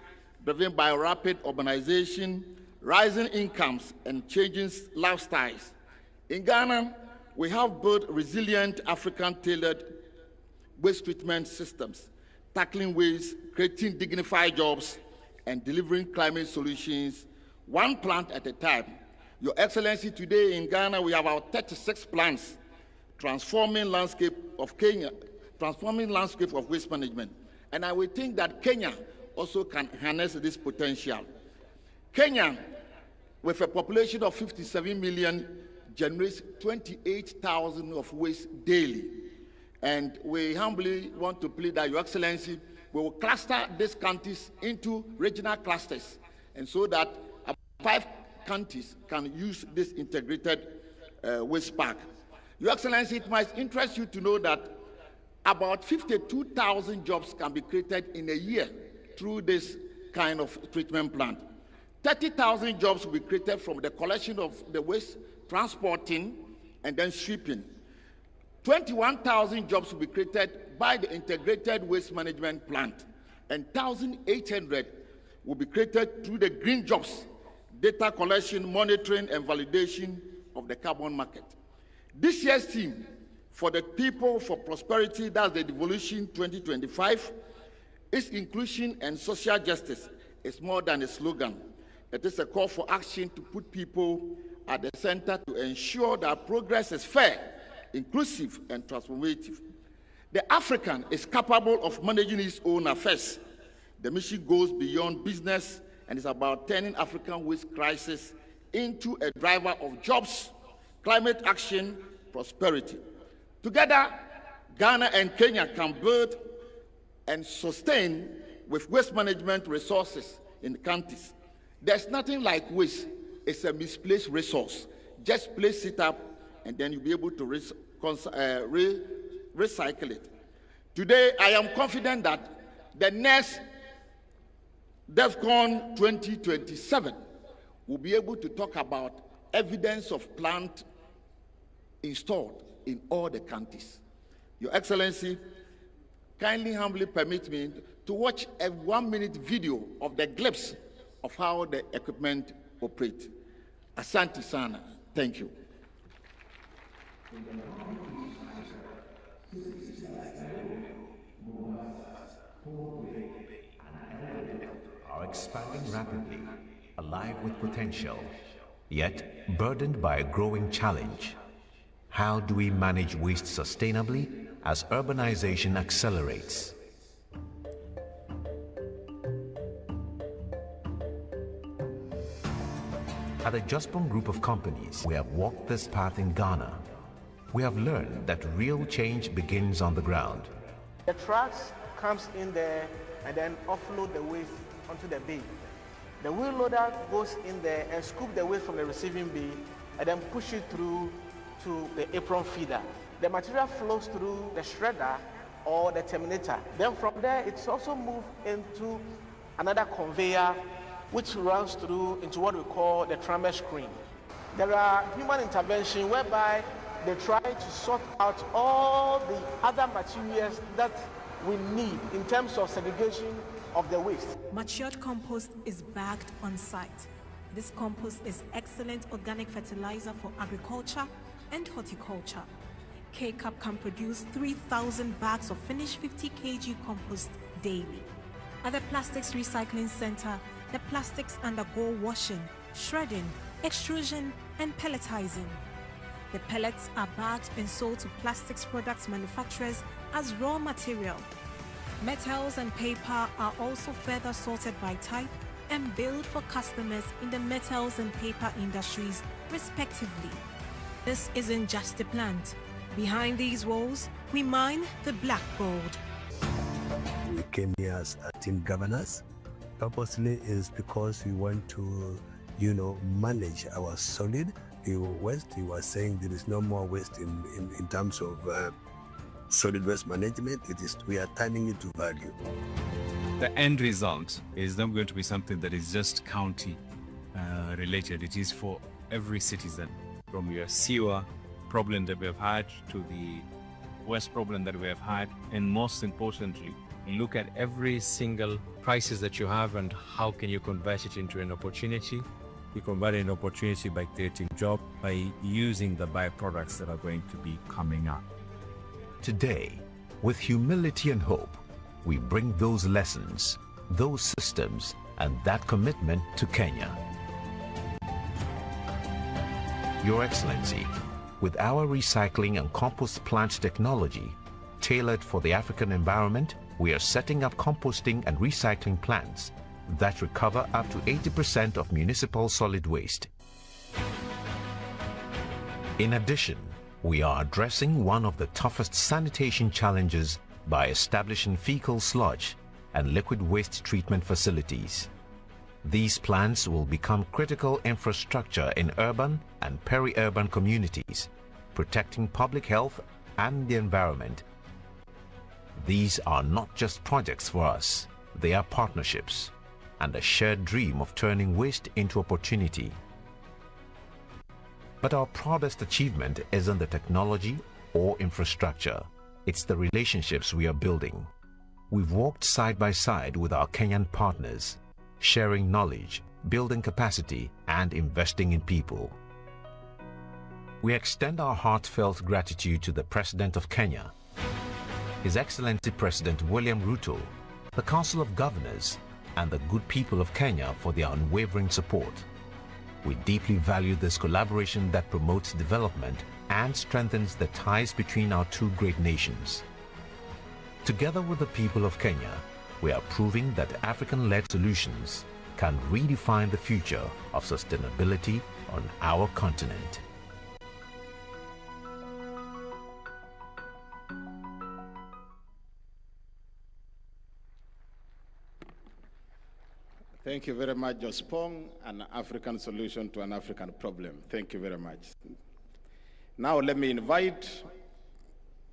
driven by rapid urbanization, rising incomes, and changing lifestyles. In Ghana, we have built resilient African tailored waste treatment systems, tackling waste, creating dignified jobs, and delivering climate solutions, one plant at a time. Your Excellency, today in Ghana, we have our 36 plants transforming landscape of Kenya, transforming landscape of waste management. And I would think that Kenya also can harness this potential. Kenya, with a population of 57 million, generates 28,000 of waste daily. And we humbly want to plead that, Your Excellency, we will cluster these counties into regional clusters, and so that 5 counties can use this integrated waste park. Your Excellency, it might interest you to know that about 52,000 jobs can be created in a year through this kind of treatment plant. 30,000 jobs will be created from the collection of the waste, transporting, and then shipping. 21,000 jobs will be created by the integrated waste management plant, and 1,800 will be created through the green jobs, data collection, monitoring, and validation of the carbon market. This year's theme for the People for Prosperity, that's the Devolution 2025, is inclusion and social justice. It's more than a slogan. It is a call for action to put people at the center to ensure that progress is fair, inclusive, and transformative. The African is capable of managing his own affairs. The mission goes beyond business and is about turning African waste crisis into a driver of jobs, climate action, prosperity. Together, Ghana and Kenya can build and sustain with waste management resources in the counties. There's nothing like waste. It's a misplaced resource. Just place it up, and then you'll be able to recycle it. Today, I am confident that the next DEFCON 2027 will be able to talk about evidence of plant installed in all the counties. Your Excellency, kindly humbly permit me to watch a 1-minute video of the glimpse of how the equipment operates. Asante sana. Thank you. Are expanding rapidly, alive with potential, yet burdened by a growing challenge. How do we manage waste sustainably as urbanization accelerates? At the Jospong Group of Companies, we have walked this path in Ghana. We have learned that real change begins on the ground. The trucks comes in there and then offload the waste onto the bay. The wheel loader goes in there and scoop the waste from the receiving bay and then push it through to the apron feeder. The material flows through the shredder or the terminator. Then from there, it's also moved into another conveyor which runs through into what we call the trammer screen. There are human intervention whereby they try to sort out all the other materials that we need in terms of segregation of the waste. Matured compost is bagged on site. This compost is excellent organic fertilizer for agriculture and horticulture. K-Cup can produce 3,000 bags of finished 50 kg compost daily. At the Plastics Recycling Center, the plastics undergo washing, shredding, extrusion, and pelletizing. The pellets are bagged and sold to plastics products manufacturers as raw material. Metals and paper are also further sorted by type and billed for customers in the metals and paper industries, respectively. This isn't just a plant. Behind these walls, we mine the black gold. We came here as team governors. Purposely is because we want to, manage our solid waste. We were saying there is no more waste in terms of solid waste management. We are turning it to value. The end result is not going to be something that is just county related. It is for every citizen, from your sewer problem that we have had to the waste problem that we have had, and most importantly, look at every single crisis that you have and how can you convert it into an opportunity. You convert an opportunity by creating jobs, by using the byproducts that are going to be coming up. Today, with humility and hope, we bring those lessons, those systems, and that commitment to Kenya. Your Excellency, with our recycling and compost plant technology, tailored for the African environment, we are setting up composting and recycling plants that recover up to 80% of municipal solid waste. In addition, we are addressing one of the toughest sanitation challenges by establishing fecal sludge and liquid waste treatment facilities. These plants will become critical infrastructure in urban and peri-urban communities, protecting public health and the environment. These are not just projects for us, they are partnerships and a shared dream of turning waste into opportunity. But our proudest achievement isn't the technology or infrastructure, it's the relationships we are building. We've walked side by side with our Kenyan partners, sharing knowledge, building capacity, and investing in people. We extend our heartfelt gratitude to the President of Kenya, His Excellency President William Ruto, the Council of Governors, and the good people of Kenya for their unwavering support. We deeply value this collaboration that promotes development and strengthens the ties between our two great nations. Together with the people of Kenya, we are proving that African-led solutions can redefine the future of sustainability on our continent. Thank you very much, Jospong, an African solution to an African problem. Thank you very much. Now let me invite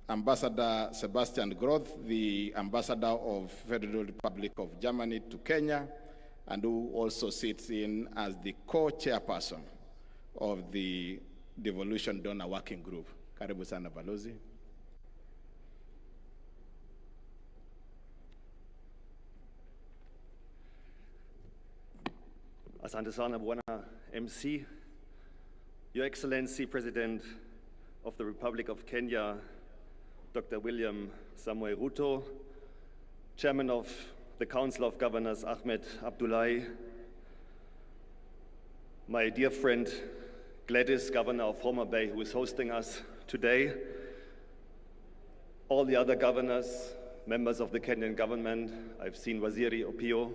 Ambassador Sebastian Groth, the Ambassador of Federal Republic of Germany to Kenya, and who also sits in as the co-chairperson of the Devolution Donor Working Group. Karibu sana Balozi. Asante sana Bwana MC, Your Excellency President of the Republic of Kenya, Dr. William Samoei Ruto, Chairman of the Council of Governors Ahmed Abdullahi, my dear friend Gladys, Governor of Homa Bay, who is hosting us today, all the other governors, members of the Kenyan government. I've seen Waziri Opio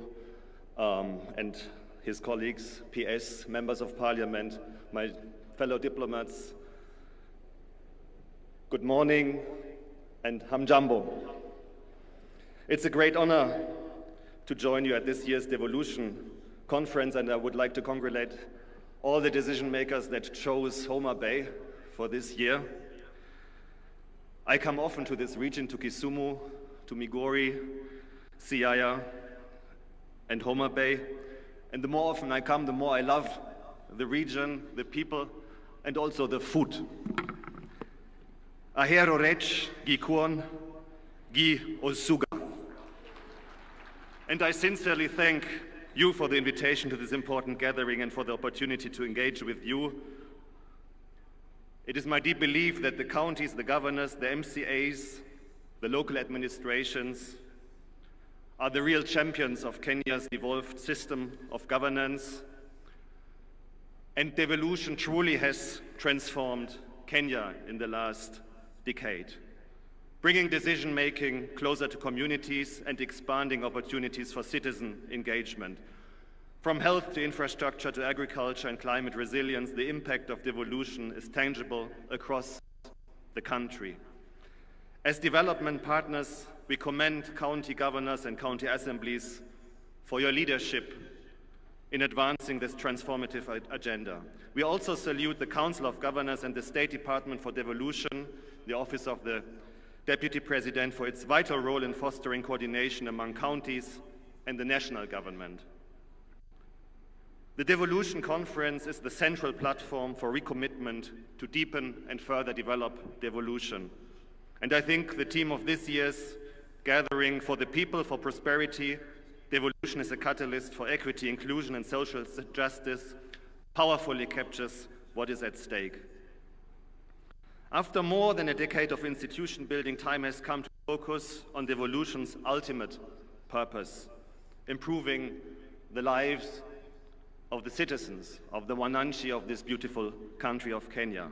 and his colleagues, PS, members of parliament, my fellow diplomats. Good morning and hamjambo. It's a great honor to join you at this year's Devolution conference, and I would like to congratulate all the decision makers that chose Homa Bay for this year. I come often to this region, to Kisumu, to Migori, Siaya, and Homa Bay. And the more often I come, the more I love the region, the people, and also the food. Ahero rech, gi kuon, gi osuga. And I sincerely thank you for the invitation to this important gathering and for the opportunity to engage with you. It is my deep belief that the counties, the governors, the MCAs, the local administrations, are the real champions of Kenya's evolved system of governance. And devolution truly has transformed Kenya in the last decade, bringing decision-making closer to communities and expanding opportunities for citizen engagement. From health to infrastructure to agriculture and climate resilience, the impact of devolution is tangible across the country. As development partners, we commend county governors and county assemblies for your leadership in advancing this transformative agenda. We also salute the Council of Governors and the State Department for Devolution, the Office of the Deputy President, for its vital role in fostering coordination among counties and the national government. The Devolution Conference is the central platform for recommitment to deepen and further develop devolution. And I think the theme of this year's Gathering for the People for Prosperity, Devolution is a catalyst for equity, inclusion, and social justice, powerfully captures what is at stake. After more than a decade of institution building, time has come to focus on devolution's ultimate purpose, improving the lives of the citizens of the Wananchi of this beautiful country of Kenya.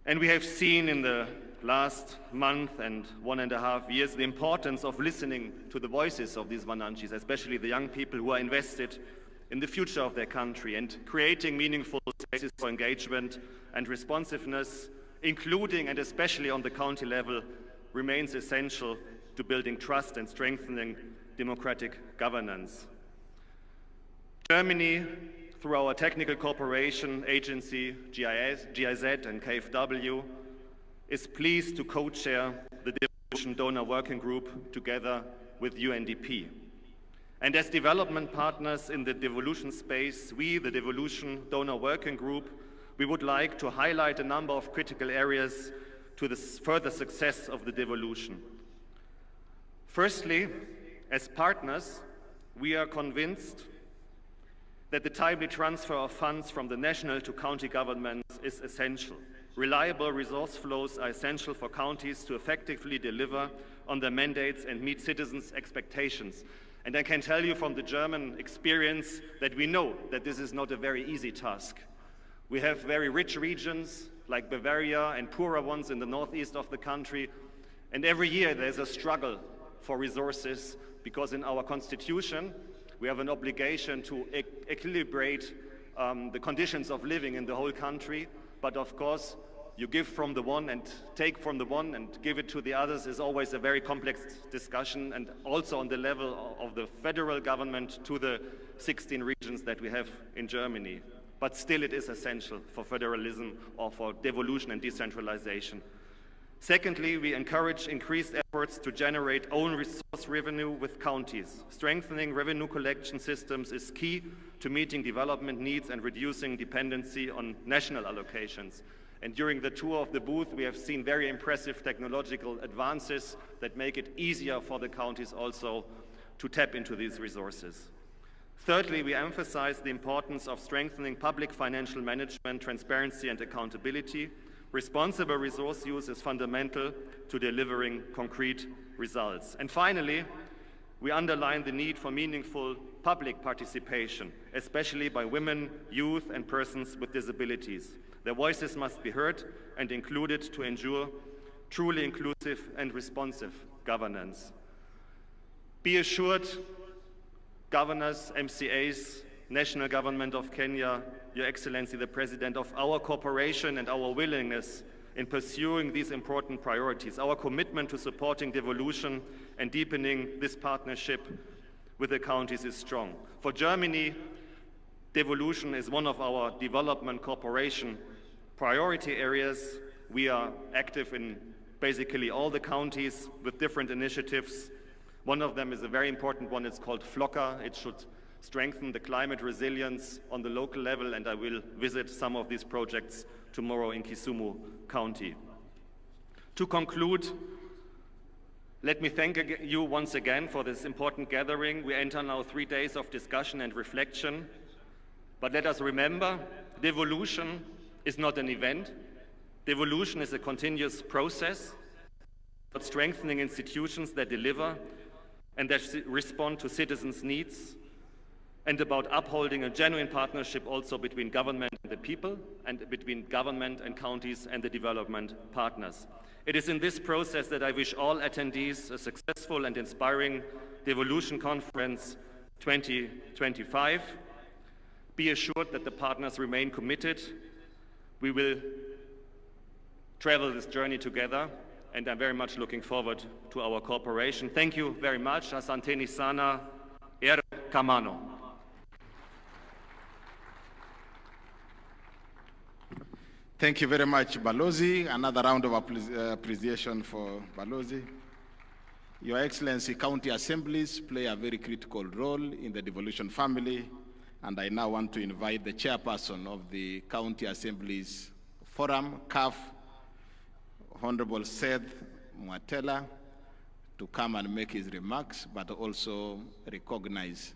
And we have seen in the last month and 1.5 years the importance of listening to the voices of these Wananchis, especially the young people who are invested in the future of their country, and creating meaningful spaces for engagement and responsiveness, including and especially on the county level, remains essential to building trust and strengthening democratic governance. Germany, through our technical cooperation agency, GIZ and KfW, is pleased to co-chair the Devolution Donor Working Group together with UNDP. And as development partners in the devolution space, we, the Devolution Donor Working Group, we would like to highlight a number of critical areas to the further success of the devolution. Firstly, as partners, we are convinced that the timely transfer of funds from the national to county governments is essential. Reliable resource flows are essential for counties to effectively deliver on their mandates and meet citizens' expectations. And I can tell you from the German experience that we know that this is not a very easy task. We have very rich regions like Bavaria and poorer ones in the northeast of the country. And every year there's a struggle for resources because in our constitution, we have an obligation to equilibrate the conditions of living in the whole country. But of course, you give from the one and take from the one and give it to the others is always a very complex discussion, and also on the level of the federal government to the 16 regions that we have in Germany. But still it is essential for federalism or for devolution and decentralization. Secondly, we encourage increased efforts to generate own resource revenue with counties. Strengthening revenue collection systems is key to meeting development needs and reducing dependency on national allocations. And during the tour of the booth, we have seen very impressive technological advances that make it easier for the counties also to tap into these resources. Thirdly, we emphasize the importance of strengthening public financial management, transparency, and accountability. Responsible resource use is fundamental to delivering concrete results. And finally, we underline the need for meaningful public participation, especially by women, youth, and persons with disabilities. Their voices must be heard and included to ensure truly inclusive and responsive governance. Be assured, governors, MCAs, National Government of Kenya, Your Excellency the President, of our cooperation and our willingness in pursuing these important priorities. Our commitment to supporting devolution and deepening this partnership with the counties is strong. For Germany, devolution is one of our development cooperation priority areas. We are active in basically all the counties with different initiatives. One of them is a very important one. It's called FLOCA. It should strengthen the climate resilience on the local level, and I will visit some of these projects tomorrow in Kisumu County. To conclude, let me thank you once again for this important gathering. We enter now 3 days of discussion and reflection, but let us remember, devolution is not an event. Devolution is a continuous process of strengthening institutions that deliver and that respond to citizens' needs, and about upholding a genuine partnership also between government and the people, and between government and counties and the development partners. It is in this process that I wish all attendees a successful and inspiring Devolution Conference 2025. Be assured that the partners remain committed. We will travel this journey together, and I'm very much looking forward to our cooperation. Thank you very much. Asanteni sana. Kamano. Thank you very much, Balozi. Another round of appreciation for Balozi. Your Excellency, county assemblies play a very critical role in the devolution family, and I now want to invite the chairperson of the County Assemblies Forum, CAF, Honorable Seth Mwatela, to come and make his remarks, but also recognize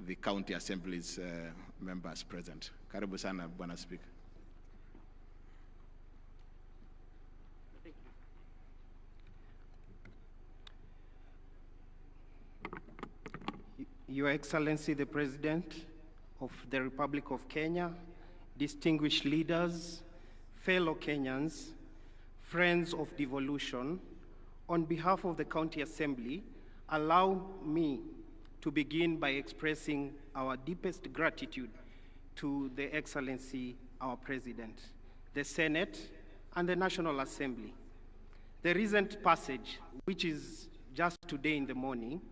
the County Assemblies members present. Karibu sana, Bwana Speaker. Your Excellency, the President of the Republic of Kenya, distinguished leaders, fellow Kenyans, friends of devolution, on behalf of the County Assembly, allow me to begin by expressing our deepest gratitude to the Excellency, our President, the Senate, and the National Assembly. The recent passage, which is just today in the morning,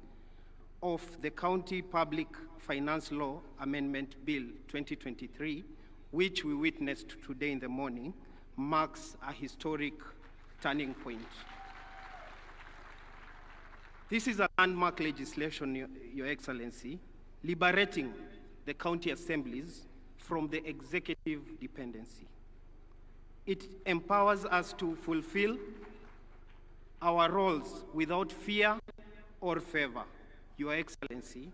of the County Public Finance Law Amendment Bill 2023, which we witnessed today in the morning, marks a historic turning point. This is a landmark legislation, Your Excellency, liberating the county assemblies from the executive dependency. It empowers us to fulfill our roles without fear or favor. Your Excellency,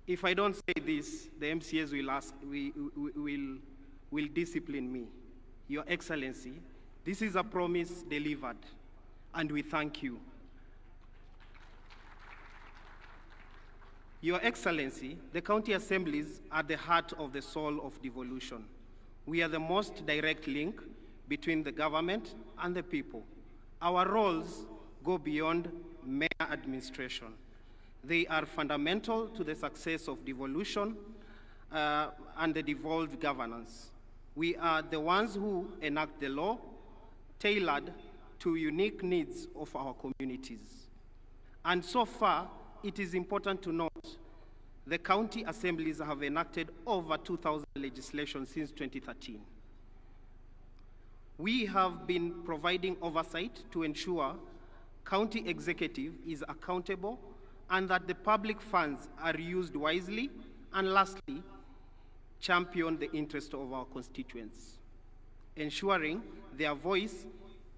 if I don't say this, the MCAs will discipline me. Your Excellency, this is a promise delivered, and we thank you. Your Excellency, the county assemblies are the heart of the soul of devolution. We are the most direct link between the government and the people. Our roles go beyond mere administration. They are fundamental to the success of devolution and the devolved governance. We are the ones who enact the law tailored to unique needs of our communities. And so far, it is important to note the county assemblies have enacted over 2,000 legislation since 2013. We have been providing oversight to ensure county executive is accountable and that the public funds are used wisely, and lastly, champion the interest of our constituents, ensuring their voice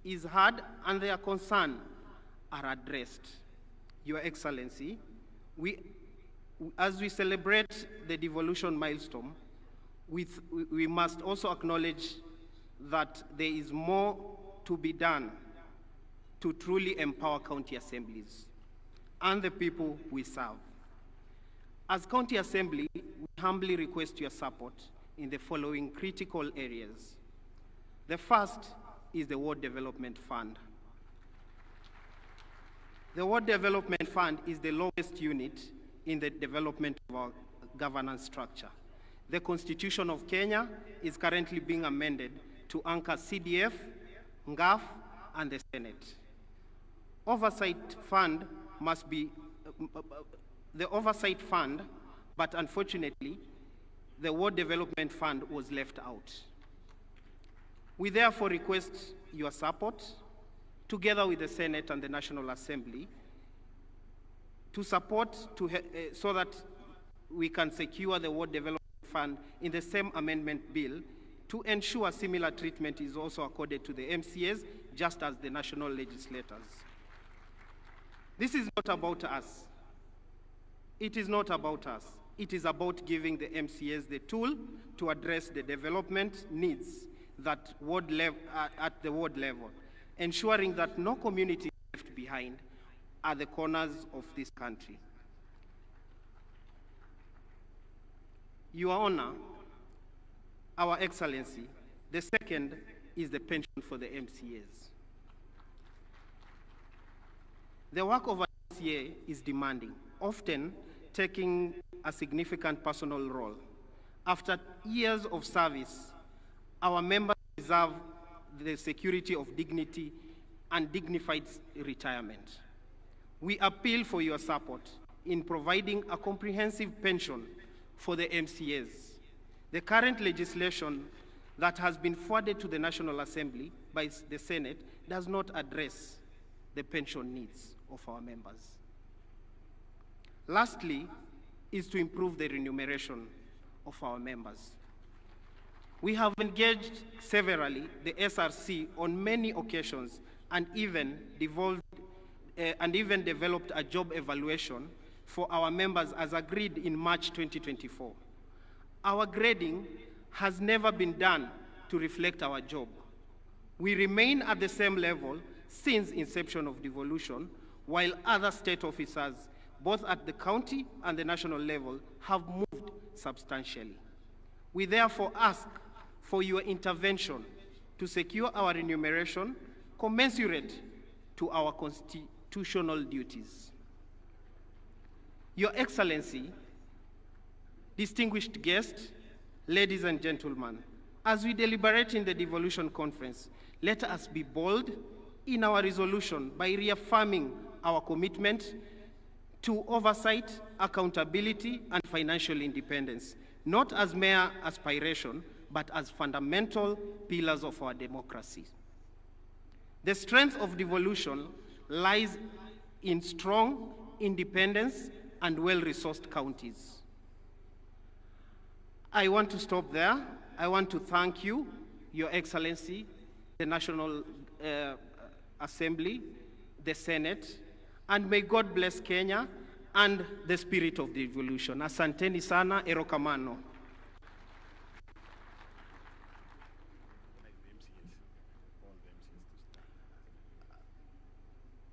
is heard and their concerns are addressed. Your Excellency, as we celebrate the devolution milestone, we must also acknowledge that there is more to be done to truly empower county assemblies and the people we serve. As County Assembly, we humbly request your support in the following critical areas. The first is the Ward Development Fund. The Ward Development Fund is the lowest unit in the development of our governance structure. The Constitution of Kenya is currently being amended to anchor CDF, NGAF, and the Senate. Oversight fund must be the oversight fund, but unfortunately, the Ward Development Fund was left out. We therefore request your support, together with the Senate and the National Assembly, to support so that we can secure the Ward Development Fund in the same amendment bill to ensure similar treatment is also accorded to the MCAs, just as the national legislators. This is not about us. It is not about us. It is about giving the MCAs the tool to address the development needs that at the ward level, ensuring that no community is left behind at the corners of this country. Your Honor, Our Excellency, the second is the pension for the MCAs. The work of an MCA is demanding, often taking a significant personal role. After years of service, our members deserve the security of dignity and dignified retirement. We appeal for your support in providing a comprehensive pension for the MCAs. The current legislation that has been forwarded to the National Assembly by the Senate does not address the pension needs of our members. Lastly, is to improve the remuneration of our members. We have engaged severally the SRC on many occasions and even developed a job evaluation for our members as agreed in March 2024. Our grading has never been done to reflect our job. We remain at the same level since inception of devolution, while other state officers, both at the county and the national level, have moved substantially. We therefore ask for your intervention to secure our remuneration commensurate to our constitutional duties. Your Excellency, distinguished guests, ladies and gentlemen, as we deliberate in the Devolution Conference, let us be bold in our resolution by reaffirming our commitment to oversight, accountability, and financial independence, not as mere aspiration, but as fundamental pillars of our democracy. The strength of devolution lies in strong, independence, and well-resourced counties. I want to stop there. I want to thank you, Your Excellency, the National Assembly, the Senate, and may God bless Kenya and the spirit of devolution. Asanteni sana, erokamano.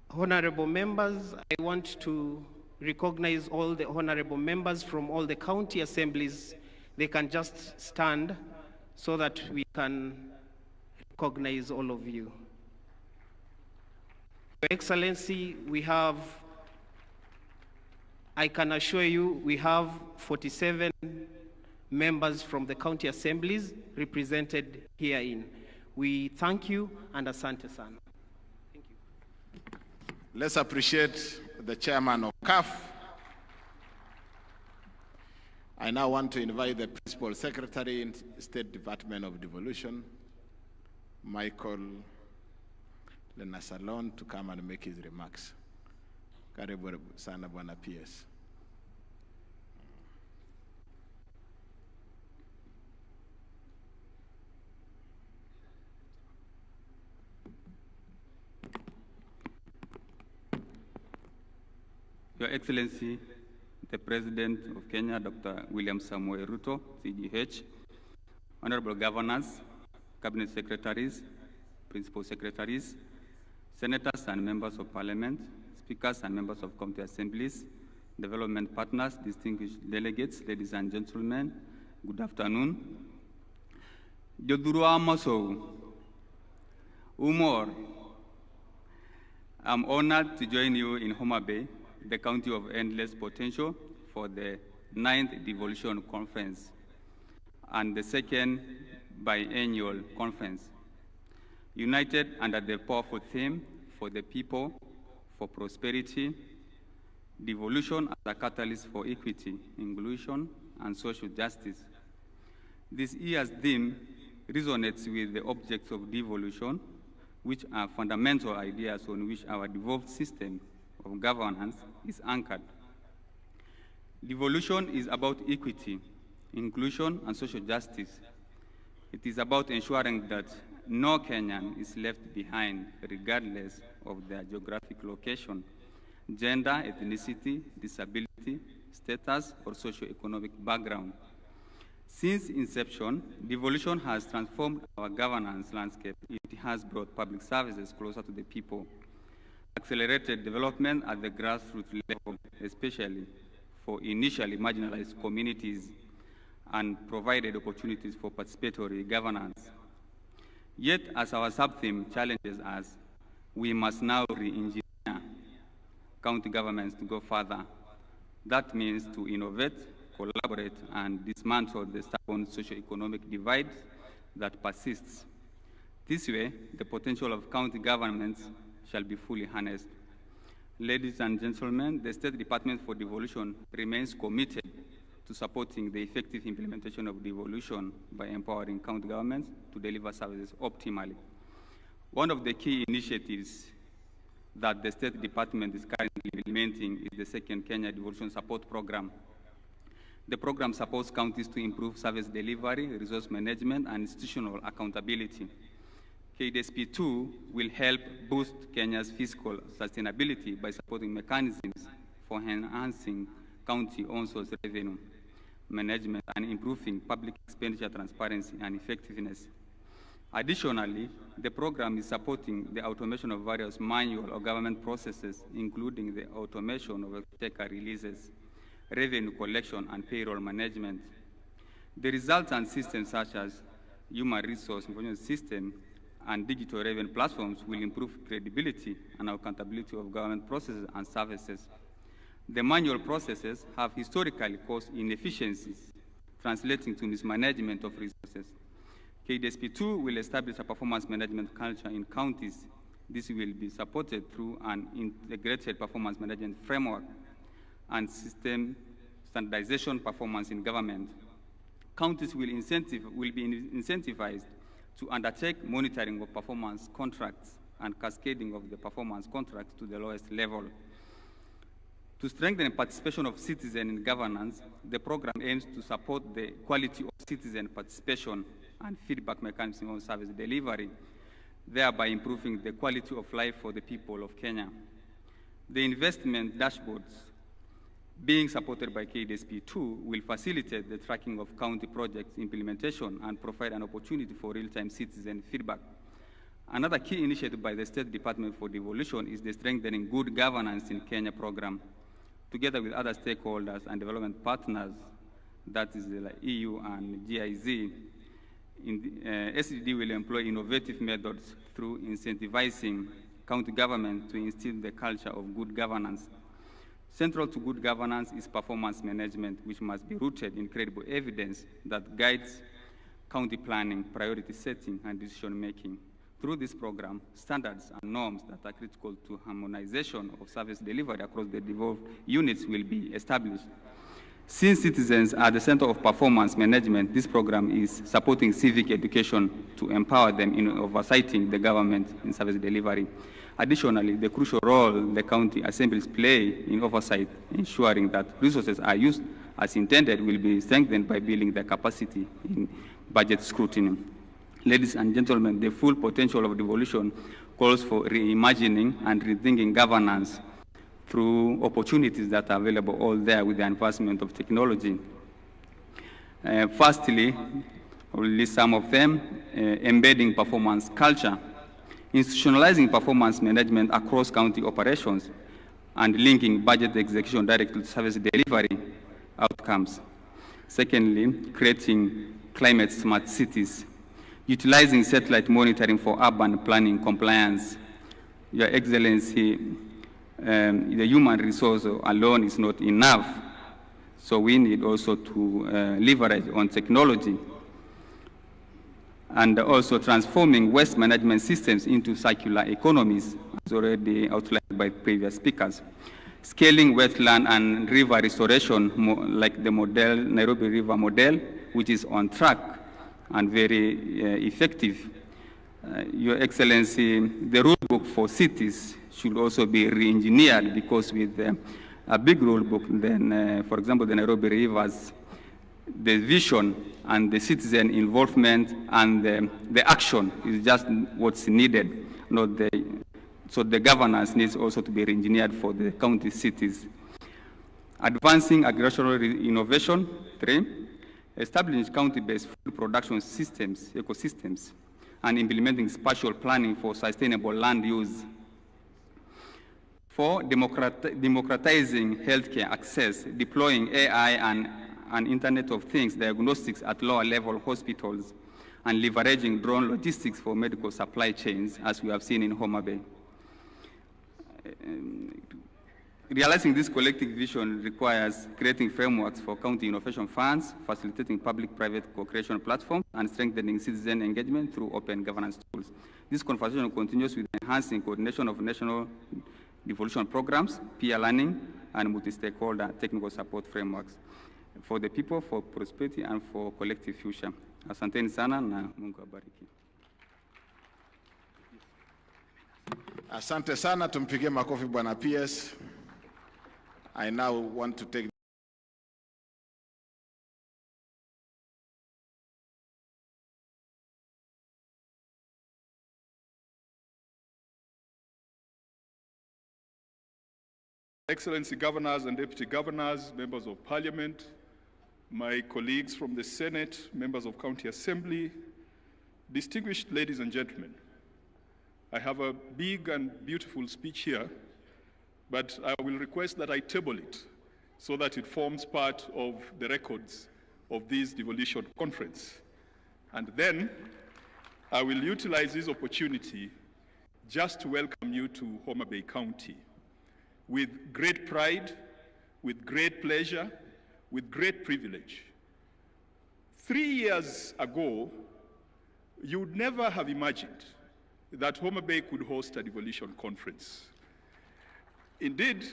Honorable members, I want to recognize all the honorable members from all the county assemblies. They can just stand so that we can recognize all of you. Your Excellency, I can assure you, we have 47 members from the county assemblies represented herein. We thank you and asante sana. Let's appreciate the chairman of CAF. I now want to invite the Principal Secretary in State Department of Devolution, Michael Lenasalon, to come and make his remarks. Karibu sana Bwana PS. Your Excellency, the President of Kenya, Dr. William Samoei Ruto, CGH, Honorable Governors, Cabinet Secretaries, Principal Secretaries, Senators and Members of Parliament, Speakers and Members of County Assemblies, Development Partners, distinguished delegates, ladies and gentlemen, good afternoon. Jodurua Maso, Umor, I'm honored to join you in Homa Bay, the county of endless potential, for the 9th Devolution Conference and the 2nd biennial conference. United under the powerful theme, for the people, for prosperity, devolution as a catalyst for equity, inclusion, and social justice. This year's theme resonates with the objects of devolution, which are fundamental ideas on which our devolved system of governance is anchored. Devolution is about equity, inclusion, and social justice. It is about ensuring that no Kenyan is left behind, regardless of their geographic location, gender, ethnicity, disability, status, or socio-economic background. Since inception, devolution has transformed our governance landscape. It has brought public services closer to the people, accelerated development at the grassroots level, especially for initially marginalized communities, and provided opportunities for participatory governance. Yet, as our sub-theme challenges us, we must now re-engineer county governments to go further. That means to innovate, collaborate, and dismantle the stubborn socio-economic divide that persists. This way, the potential of county governments shall be fully harnessed. Ladies and gentlemen, the State Department for Devolution remains committed to supporting the effective implementation of devolution by empowering county governments to deliver services optimally. One of the key initiatives that the State Department is currently implementing is the second Kenya Devolution Support Program. The program supports counties to improve service delivery, resource management, and institutional accountability. KDSP2 will help boost Kenya's fiscal sustainability by supporting mechanisms for enhancing county-owned source revenue management and improving public expenditure transparency and effectiveness. Additionally, the program is supporting the automation of various manual or government processes, including the automation of exchequer releases, revenue collection, and payroll management. The resultant systems such as human resource information system and digital revenue platforms will improve credibility and accountability of government processes and services. The manual processes have historically caused inefficiencies, translating to mismanagement of resources. KDSP2 will establish a performance management culture in counties. This will be supported through an integrated performance management framework and system standardization performance in government. Counties will be incentivized to undertake monitoring of performance contracts and cascading of the performance contracts to the lowest level. To strengthen participation of citizens in governance, the program aims to support the quality of citizen participation and feedback mechanism on service delivery, thereby improving the quality of life for the people of Kenya. The investment dashboards being supported by KDSP2 will facilitate the tracking of county projects implementation and provide an opportunity for real-time citizen feedback. Another key initiative by the State Department for Devolution is the Strengthening Good Governance in Kenya program. Together with other stakeholders and development partners, that is the EU and GIZ, SDD will employ innovative methods through incentivizing county government to instill the culture of good governance. Central to good governance is performance management, which must be rooted in credible evidence that guides county planning, priority setting, and decision making. Through this program, standards and norms that are critical to harmonization of service delivery across the devolved units will be established. Since citizens are the center of performance management, this program is supporting civic education to empower them in oversighting the government in service delivery. Additionally, the crucial role the county assemblies play in oversight, ensuring that resources are used as intended, will be strengthened by building their capacity in budget scrutiny. Ladies and gentlemen, the full potential of devolution calls for reimagining and rethinking governance through opportunities that are available all there with the advancement of technology. Firstly, I will list some of them: embedding performance culture, institutionalizing performance management across county operations, and linking budget execution directly to service delivery outcomes. Secondly, creating climate smart cities, utilizing satellite monitoring for urban planning compliance. Your Excellency, the human resource alone is not enough, so we need also to leverage on technology, and also transforming waste management systems into circular economies, as already outlined by previous speakers. Scaling wetland and river restoration, like the model, Nairobi River model, which is on track and very effective. Your Excellency, the rule book for cities should also be re-engineered, because with a big rule book, then, for example, the Nairobi Rivers, the vision and the citizen involvement and the action is just what's needed, not the, so the governance needs also to be re-engineered for the county cities. Advancing agricultural innovation. 3, establishing county-based food production systems, ecosystems, and implementing spatial planning for sustainable land use. 4, democratizing healthcare access, deploying AI and Internet of Things diagnostics at lower level hospitals, and leveraging drone logistics for medical supply chains, as we have seen in Homa Bay. Realizing this collective vision requires creating frameworks for county innovation funds, facilitating public-private co-creation platforms, and strengthening citizen engagement through open governance tools. This conversation continues with enhancing coordination of national devolution programs, peer learning, and multi-stakeholder technical support frameworks for the people, for prosperity, and for collective future. Asanteni sana na Mungu abariki. Asante sana, tumpigie makofi Bwana PS. I now want to take Excellency Governors and Deputy Governors, Members of Parliament, my colleagues from the Senate, Members of County Assembly, distinguished ladies and gentlemen, I have a big and beautiful speech here, but I will request that I table it so that it forms part of the records of this devolution conference. And then I will utilize this opportunity just to welcome you to Homa Bay County. With great pride, with great pleasure, with great privilege. 3 years ago, you would never have imagined that Homa Bay could host a devolution conference. Indeed,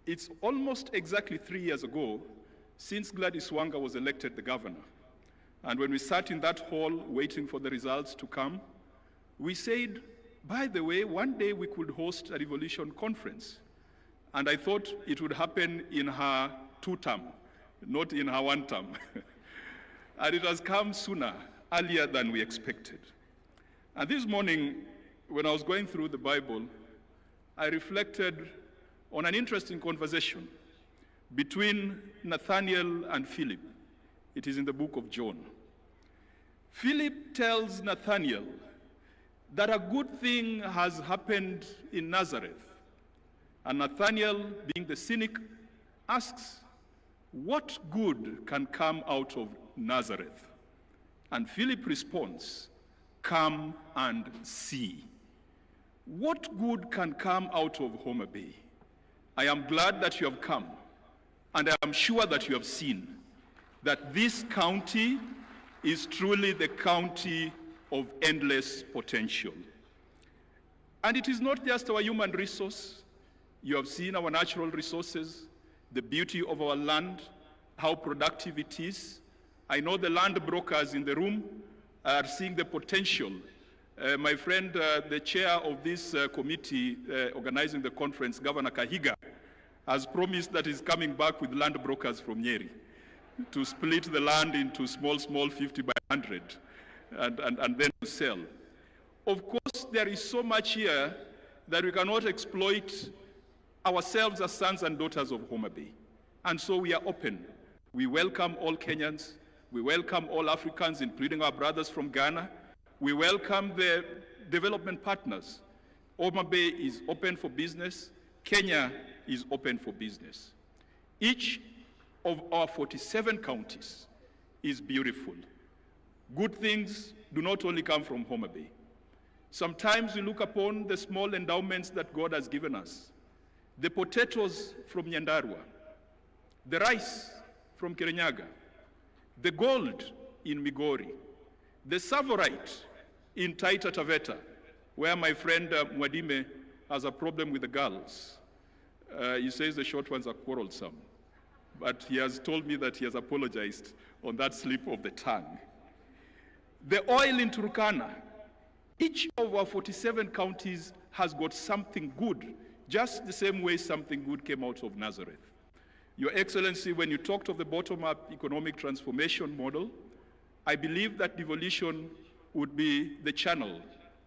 it's almost exactly 3 years ago since Gladys Wanga was elected the governor. And when we sat in that hall waiting for the results to come, we said, by the way, one day we could host a devolution conference. And I thought it would happen in her 2-term, not in her 1-term. And it has come sooner, earlier than we expected. And this morning, when I was going through the Bible, I reflected on an interesting conversation between Nathaniel and Philip. It is in the book of John. Philip tells Nathaniel that a good thing has happened in Nazareth. And Nathaniel, being the cynic, asks, what good can come out of Nazareth? And Philip responds, come and see. What good can come out of Homa Bay? I am glad that you have come, and I am sure that you have seen that this county is truly the county of endless potential. And it is not just our human resource. You have seen our natural resources, the beauty of our land, how productive it is. I know the land brokers in the room are seeing the potential. My friend, the chair of this committee organizing the conference, Governor Kahiga, has promised that he's coming back with land brokers from Nyeri to split the land into small 50 by 100 and then to sell. Of course, there is so much here that we cannot exploit ourselves as sons and daughters of Homa Bay. And so we are open. We welcome all Kenyans. We welcome all Africans, including our brothers from Ghana. We welcome the development partners. Homa Bay is open for business. Kenya is open for business. Each of our 47 counties is beautiful. Good things do not only come from Homa Bay. Sometimes we look upon the small endowments that God has given us. The potatoes from Nyandarua, the rice from Kirinyaga, the gold in Migori, the savorite in Taita Taveta, where my friend Mwadime has a problem with the girls. He says the short ones are quarrelsome, but he has told me that he has apologized on that slip of the tongue. The oil in Turkana, each of our 47 counties has got something good, just the same way something good came out of Nazareth. Your Excellency, when you talked of the bottom-up economic transformation model, I believe that devolution would be the channel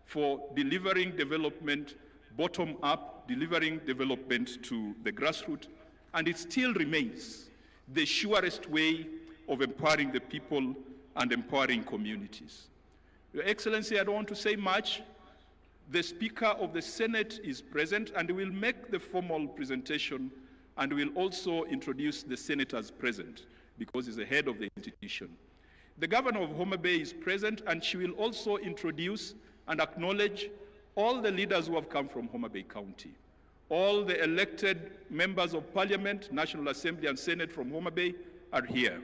for delivering development bottom-up, delivering development to the grassroots, and it still remains the surest way of empowering the people and empowering communities. Your Excellency, I don't want to say much. The Speaker of the Senate is present and will make the formal presentation, and will also introduce the senators present because he's the head of the institution. The Governor of Homa Bay is present, and she will also introduce and acknowledge all the leaders who have come from Homa Bay County. All the elected members of Parliament, National Assembly and Senate from Homa Bay are here.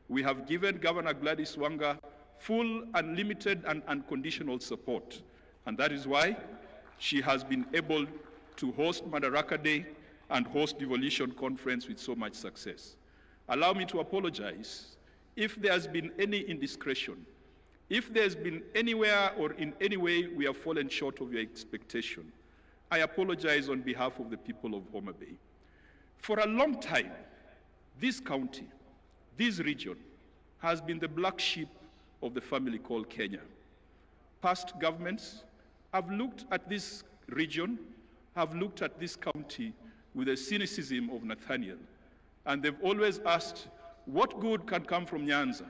We have given Governor Gladys Wanga full, unlimited and unconditional support. And that is why she has been able to host Madaraka Day and host Devolution Conference with so much success. Allow me to apologize if there has been any indiscretion, if there's been anywhere or in any way we have fallen short of your expectation. I apologize on behalf of the people of Homa Bay. For a long time, this county, this region, has been the black sheep of the family called Kenya. Past governments have looked at this region, have looked at this county with the cynicism of Nathaniel, and they've always asked, what good can come from Nyanza?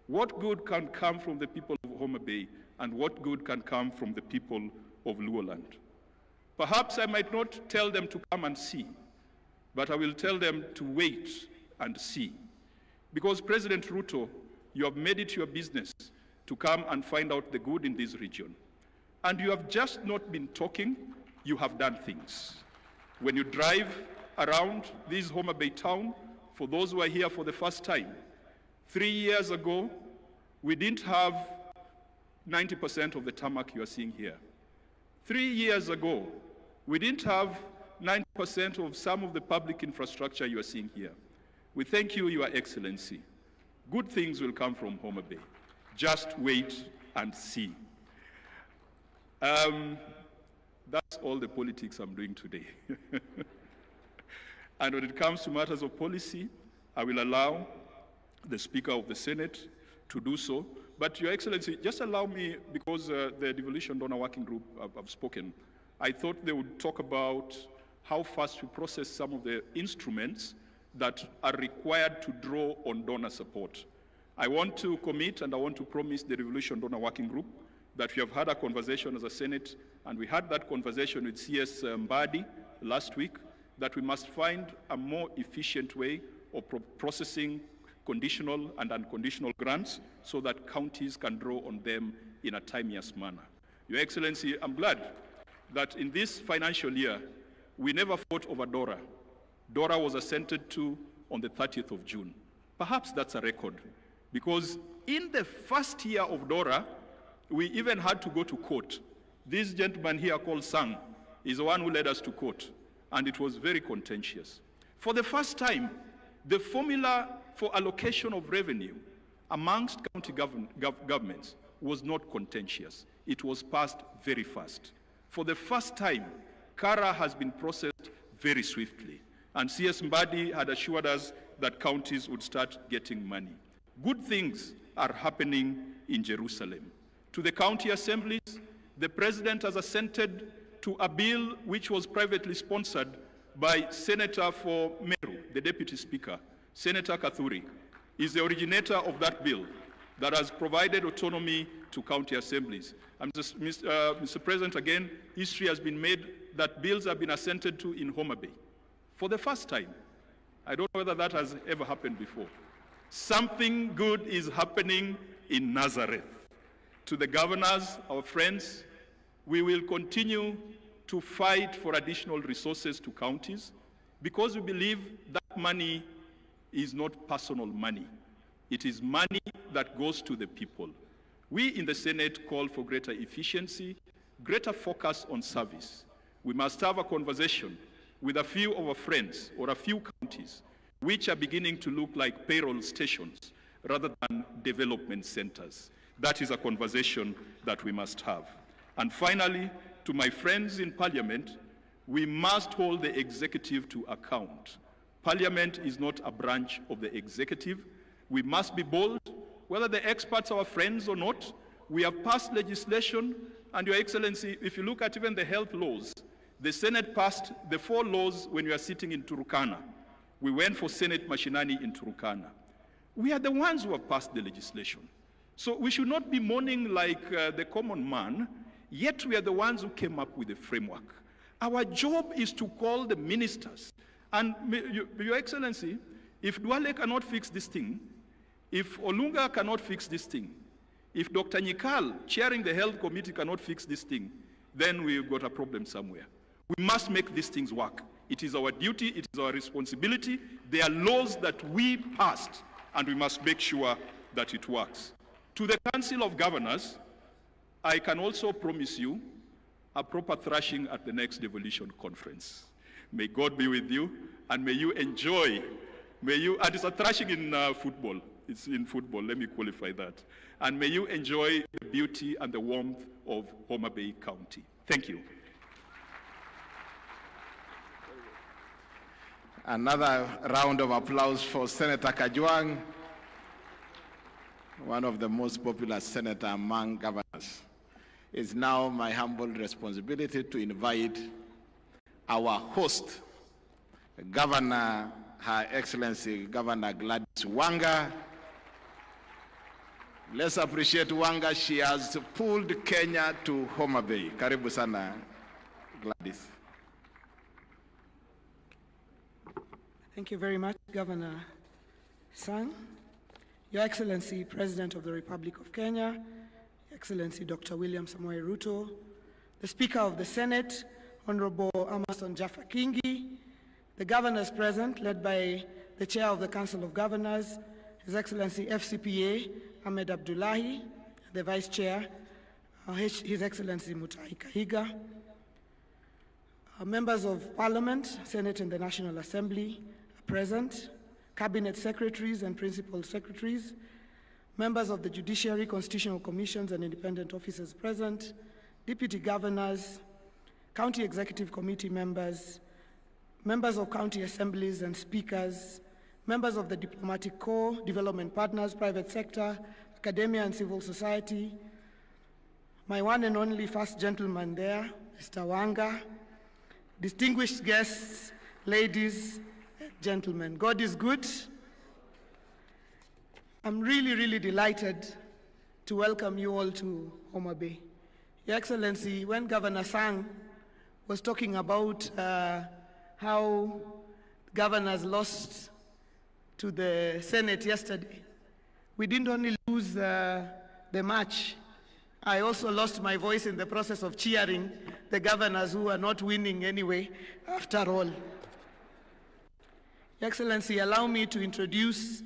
What good can come from the people of Homa Bay? And what good can come from the people of Luoland? Perhaps I might not tell them to come and see, but I will tell them to wait and see. Because President Ruto, you have made it your business to come and find out the good in this region. And you have just not been talking, you have done things. When you drive around this Homa Bay town, for those who are here for the first time, 3 years ago, we didn't have 90% of the tarmac you are seeing here. 3 years ago, we didn't have 90% of some of the public infrastructure you are seeing here. We thank you, Your Excellency. Good things will come from Homa Bay. Just wait and see. That's all the politics I'm doing today. And when it comes to matters of policy, I will allow the Speaker of the Senate to do so. But Your Excellency, just allow me, because the Devolution Donor Working Group have spoken, I thought they would talk about how fast we process some of the instruments that are required to draw on donor support. I want to commit and I want to promise the Devolution Donor Working Group that we have had a conversation as a Senate, and we had that conversation with CS Mbadi last week, that we must find a more efficient way of processing conditional and unconditional grants so that counties can draw on them in a timeous manner. Your Excellency, I'm glad that in this financial year, we never fought over DORA. DORA was assented to on the 30th of June. Perhaps that's a record, because in the first year of DORA, we even had to go to court. This gentleman here called Sang is the one who led us to court, and it was very contentious. For the first time, the formula for allocation of revenue amongst county governments was not contentious. It was passed very fast. For the first time, CARA has been processed very swiftly, and CS Mbadi had assured us that counties would start getting money. Good things are happening in Jerusalem. To the county assemblies, the President has assented to a bill which was privately sponsored by Senator for Meru, the Deputy Speaker. Senator Kathuri is the originator of that bill that has provided autonomy to county assemblies. And Mr. President, again, history has been made that bills have been assented to in Homa Bay for the first time. I don't know whether that has ever happened before. Something good is happening in Nazareth. To the governors, our friends, we will continue to fight for additional resources to counties, because we believe that money is not personal money. It is money that goes to the people. We in the Senate call for greater efficiency, greater focus on service. We must have a conversation with a few of our friends or a few counties which are beginning to look like payroll stations rather than development centers. That is a conversation that we must have. And finally, to my friends in Parliament, we must hold the executive to account. Parliament is not a branch of the executive. We must be bold, whether the experts are our friends or not. We have passed legislation, and Your Excellency, if you look at even the health laws, the Senate passed the 4 laws when we are sitting in Turkana. We went for Senate Mashinani in Turkana. We are the ones who have passed the legislation. So we should not be mourning like the common man, yet we are the ones who came up with the framework. Our job is to call the ministers. And Your Excellency, if Duale cannot fix this thing, if Olunga cannot fix this thing, if Dr. Nyikal, chairing the health committee, cannot fix this thing, then we've got a problem somewhere. We must make these things work. It is our duty, it is our responsibility. There are laws that we passed, and we must make sure that it works. To the Council of Governors, I can also promise you a proper thrashing at the next Devolution Conference. May God be with you, and may you enjoy, and it's a thrashing in football. It's in football, let me qualify that. And may you enjoy the beauty and the warmth of Homa Bay County. Thank you. Another round of applause for Senator Kajwang, one of the most popular senators among governors. It's now my humble responsibility to invite our host, Governor, Her Excellency Governor Gladys Wanga. Let's appreciate Wanga. She has pulled Kenya to Homa Bay. Karibu sana, Gladys. Thank you very much, Governor Sang. Your Excellency, President of the Republic of Kenya, Your Excellency Dr. William Samoei Ruto, the Speaker of the Senate, Honorable Amason Jaffa Kingi, the governors present, led by the Chair of the Council of Governors, His Excellency FCPA Ahmed Abdullahi, the Vice Chair, His Excellency Mutai Kahiga, members of Parliament, Senate and the National Assembly are present, Cabinet Secretaries and Principal Secretaries, members of the Judiciary, Constitutional Commissions and Independent Officers present, Deputy Governors, County Executive Committee members, members of county assemblies and speakers, members of the Diplomatic Corps, development partners, private sector, academia and civil society, my one and only first gentleman there, Mr. Wanga, distinguished guests, ladies and gentlemen. God is good. I'm really, really delighted to welcome you all to Homa Bay. Your Excellency, when Governor Sang was talking about how governors lost to the Senate yesterday, we didn't only lose the match, I also lost my voice in the process of cheering the governors who are not winning anyway, after all. Your Excellency, allow me to introduce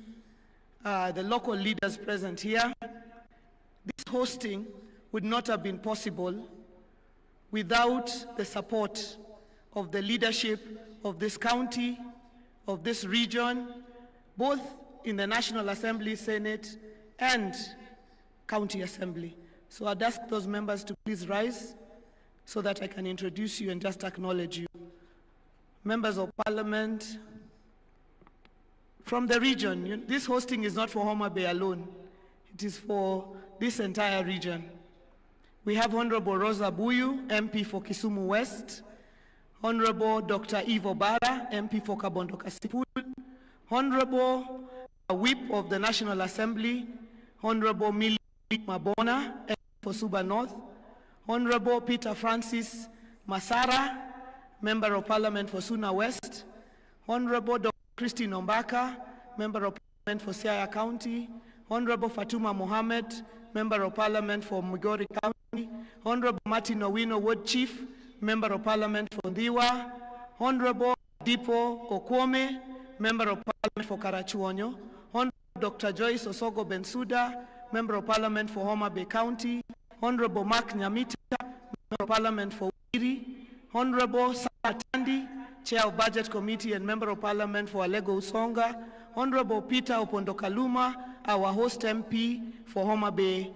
the local leaders present here. This hosting would not have been possible without the support of the leadership of this county, of this region, both in the National Assembly, Senate, and County Assembly. So I'd ask those members to please rise so that I can introduce you and just acknowledge you. Members of Parliament from the region, this hosting is not for Homa Bay alone. It is for this entire region. We have Honorable Rosa Buyu, MP for Kisumu West, Honorable Dr. Ivo Bara, MP for Kabondo Kasipul, Honorable Whip of the National Assembly, Honorable Millie Mabona, MP for Suba North, Honorable Peter Francis Masara, Member of Parliament for Suna West, Honorable Dr. Christine Ombaka, Member of Parliament for Siaya County, Honorable Fatuma Mohammed, Member of Parliament for Migori County, Honorable Martin Owino, Ward Chief, Member of Parliament for Ndiwa, Honorable Dipo Okwome, Member of Parliament for Karachuonyo, Honorable Dr. Joyce Osogo Bensuda, Member of Parliament for Homa Bay County, Honorable Mark Nyamita, Member of Parliament for Wiri, Honorable Sarah Tandi, Chair of Budget Committee and Member of Parliament for Alego Usonga, Honorable Peter Opondokaluma, our host MP for Homa Bay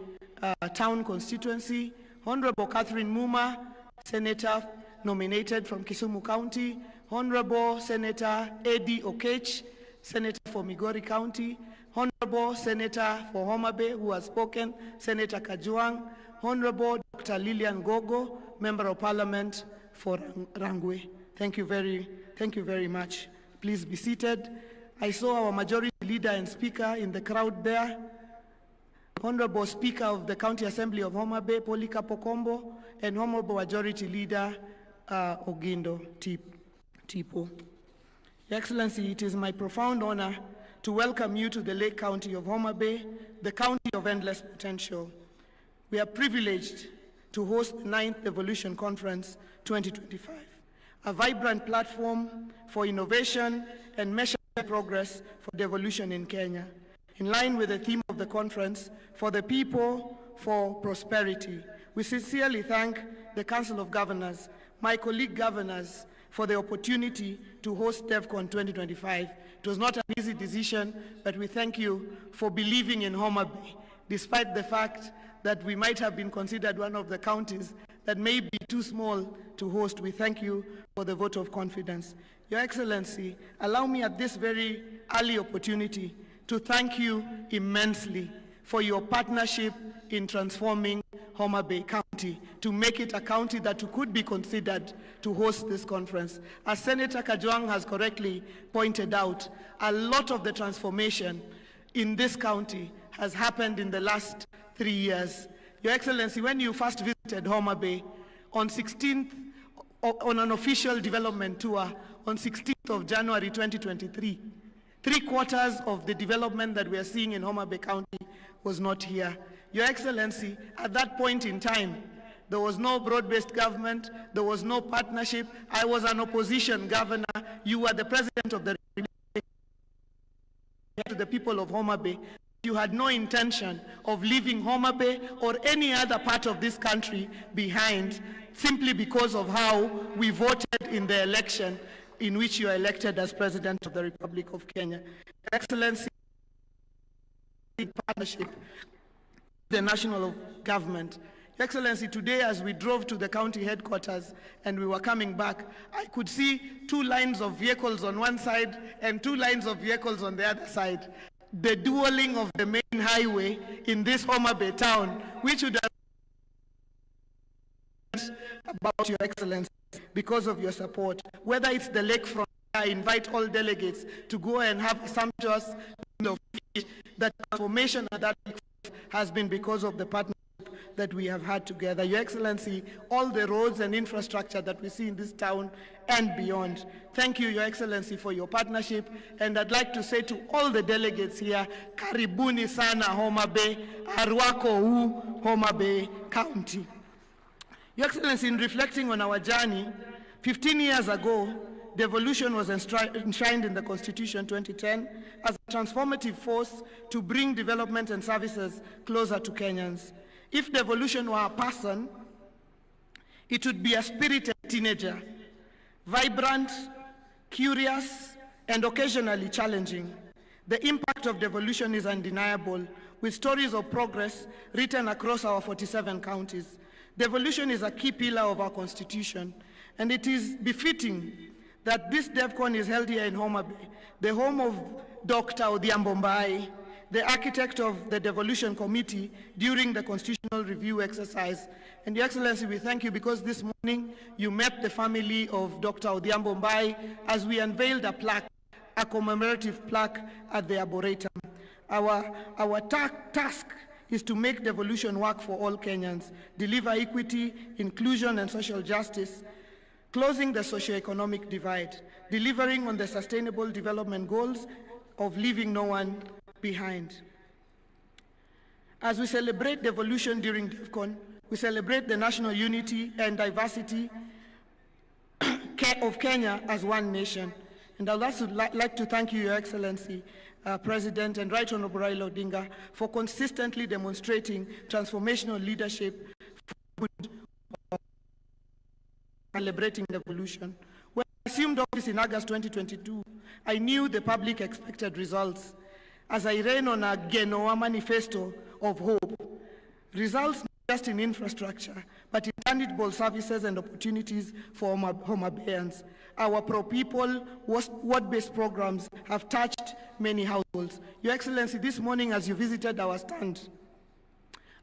Town Constituency, Honorable Catherine Muma, Senator nominated from Kisumu County, Honorable Senator Eddie Okech, Senator for Migori County, Honorable Senator for Homa Bay, who has spoken, Senator Kajuang, Honorable Dr. Lillian Gogo, Member of Parliament for Rangwe. Thank you very much. Please be seated. I saw our majority leader and speaker in the crowd there. Honorable Speaker of the County Assembly of Homa Bay, Polika Pokombo, and Honorable Majority Leader Ogindo Tipo. Your Excellency, it is my profound honor to welcome you to the Lake County of Homa Bay, the county of endless potential. We are privileged to host the 9th Devolution Conference 2025, a vibrant platform for innovation and measuring progress for devolution in Kenya, in line with the theme of the conference, for the people, for prosperity. We sincerely thank the Council of Governors, my colleague governors, for the opportunity to host DevCon 2025. It was not an easy decision, but we thank you for believing in Homa Bay, despite the fact that we might have been considered one of the counties that may be too small to host. We thank you for the vote of confidence. Your Excellency, allow me at this very early opportunity to thank you immensely for your partnership in transforming Homa Bay County to make it a county that could be considered to host this conference. As Senator Kajuang has correctly pointed out, a lot of the transformation in this county has happened in the last 3 years. Your Excellency, when you first visited Homa Bay on an official development tour on 16th of January 2023, 3/4 of the development that we are seeing in Homa Bay County was not here. Your Excellency, at that point in time, There was no broad-based government. There was no partnership. I was an opposition governor. You were the president of the Republic. To the people of Homa Bay, you had no intention of leaving Homa Bay or any other part of this country behind simply because of how we voted in the election in which you are elected as President of the Republic of Kenya. Excellency, in partnership with the national government. Excellency, today as we drove to the county headquarters and we were coming back, I could see 2 lines of vehicles on one side and 2 lines of vehicles on the other side. The dueling of the main highway in this Homa Bay town, which would have about your Excellency because of your support. Whether it's the lakefront, I invite all delegates to go and have a sumptuous meal of fish. The transformation of that has been because of the partnership that we have had together. Your Excellency, all the roads and infrastructure that we see in this town and beyond. Thank you, Your Excellency, for your partnership. And I'd like to say to all the delegates here, karibuni sana Homa Bay, arwako huu Homa Bay County. Your Excellency, in reflecting on our journey, 15 years ago, devolution was enshrined in the Constitution 2010 as a transformative force to bring development and services closer to Kenyans. If devolution were a person, it would be a spirited teenager, vibrant, curious, and occasionally challenging. The impact of devolution is undeniable, with stories of progress written across our 47 counties. Devolution is a key pillar of our Constitution, and it is befitting that this DevCon is held here in Homa Bay, the home of Dr. Odhiambo Mbai, the architect of the Devolution Committee during the constitutional review exercise. And Your Excellency, we thank you because this morning you met the family of Dr. Odhiambo Mbai as we unveiled a plaque, a commemorative plaque at the Arboretum. Our task is to make devolution work for all Kenyans, deliver equity, inclusion, and social justice, closing the socio-economic divide, delivering on the sustainable development goals of leaving no one behind. As we celebrate devolution during DevCon, we celebrate the national unity and diversity of Kenya as one nation. And I'd also like to thank you, Your Excellency, President and Right Honorable Raila Odinga, for consistently demonstrating transformational leadership for celebrating devolution. When I assumed office in August 2022, I knew the public expected results as I ran on a Genoa manifesto of hope. Results not just in infrastructure, but in tangible services and opportunities for Homa Bayans. Our pro-people, word-based programs have touched many households. Your Excellency, this morning as you visited our stand,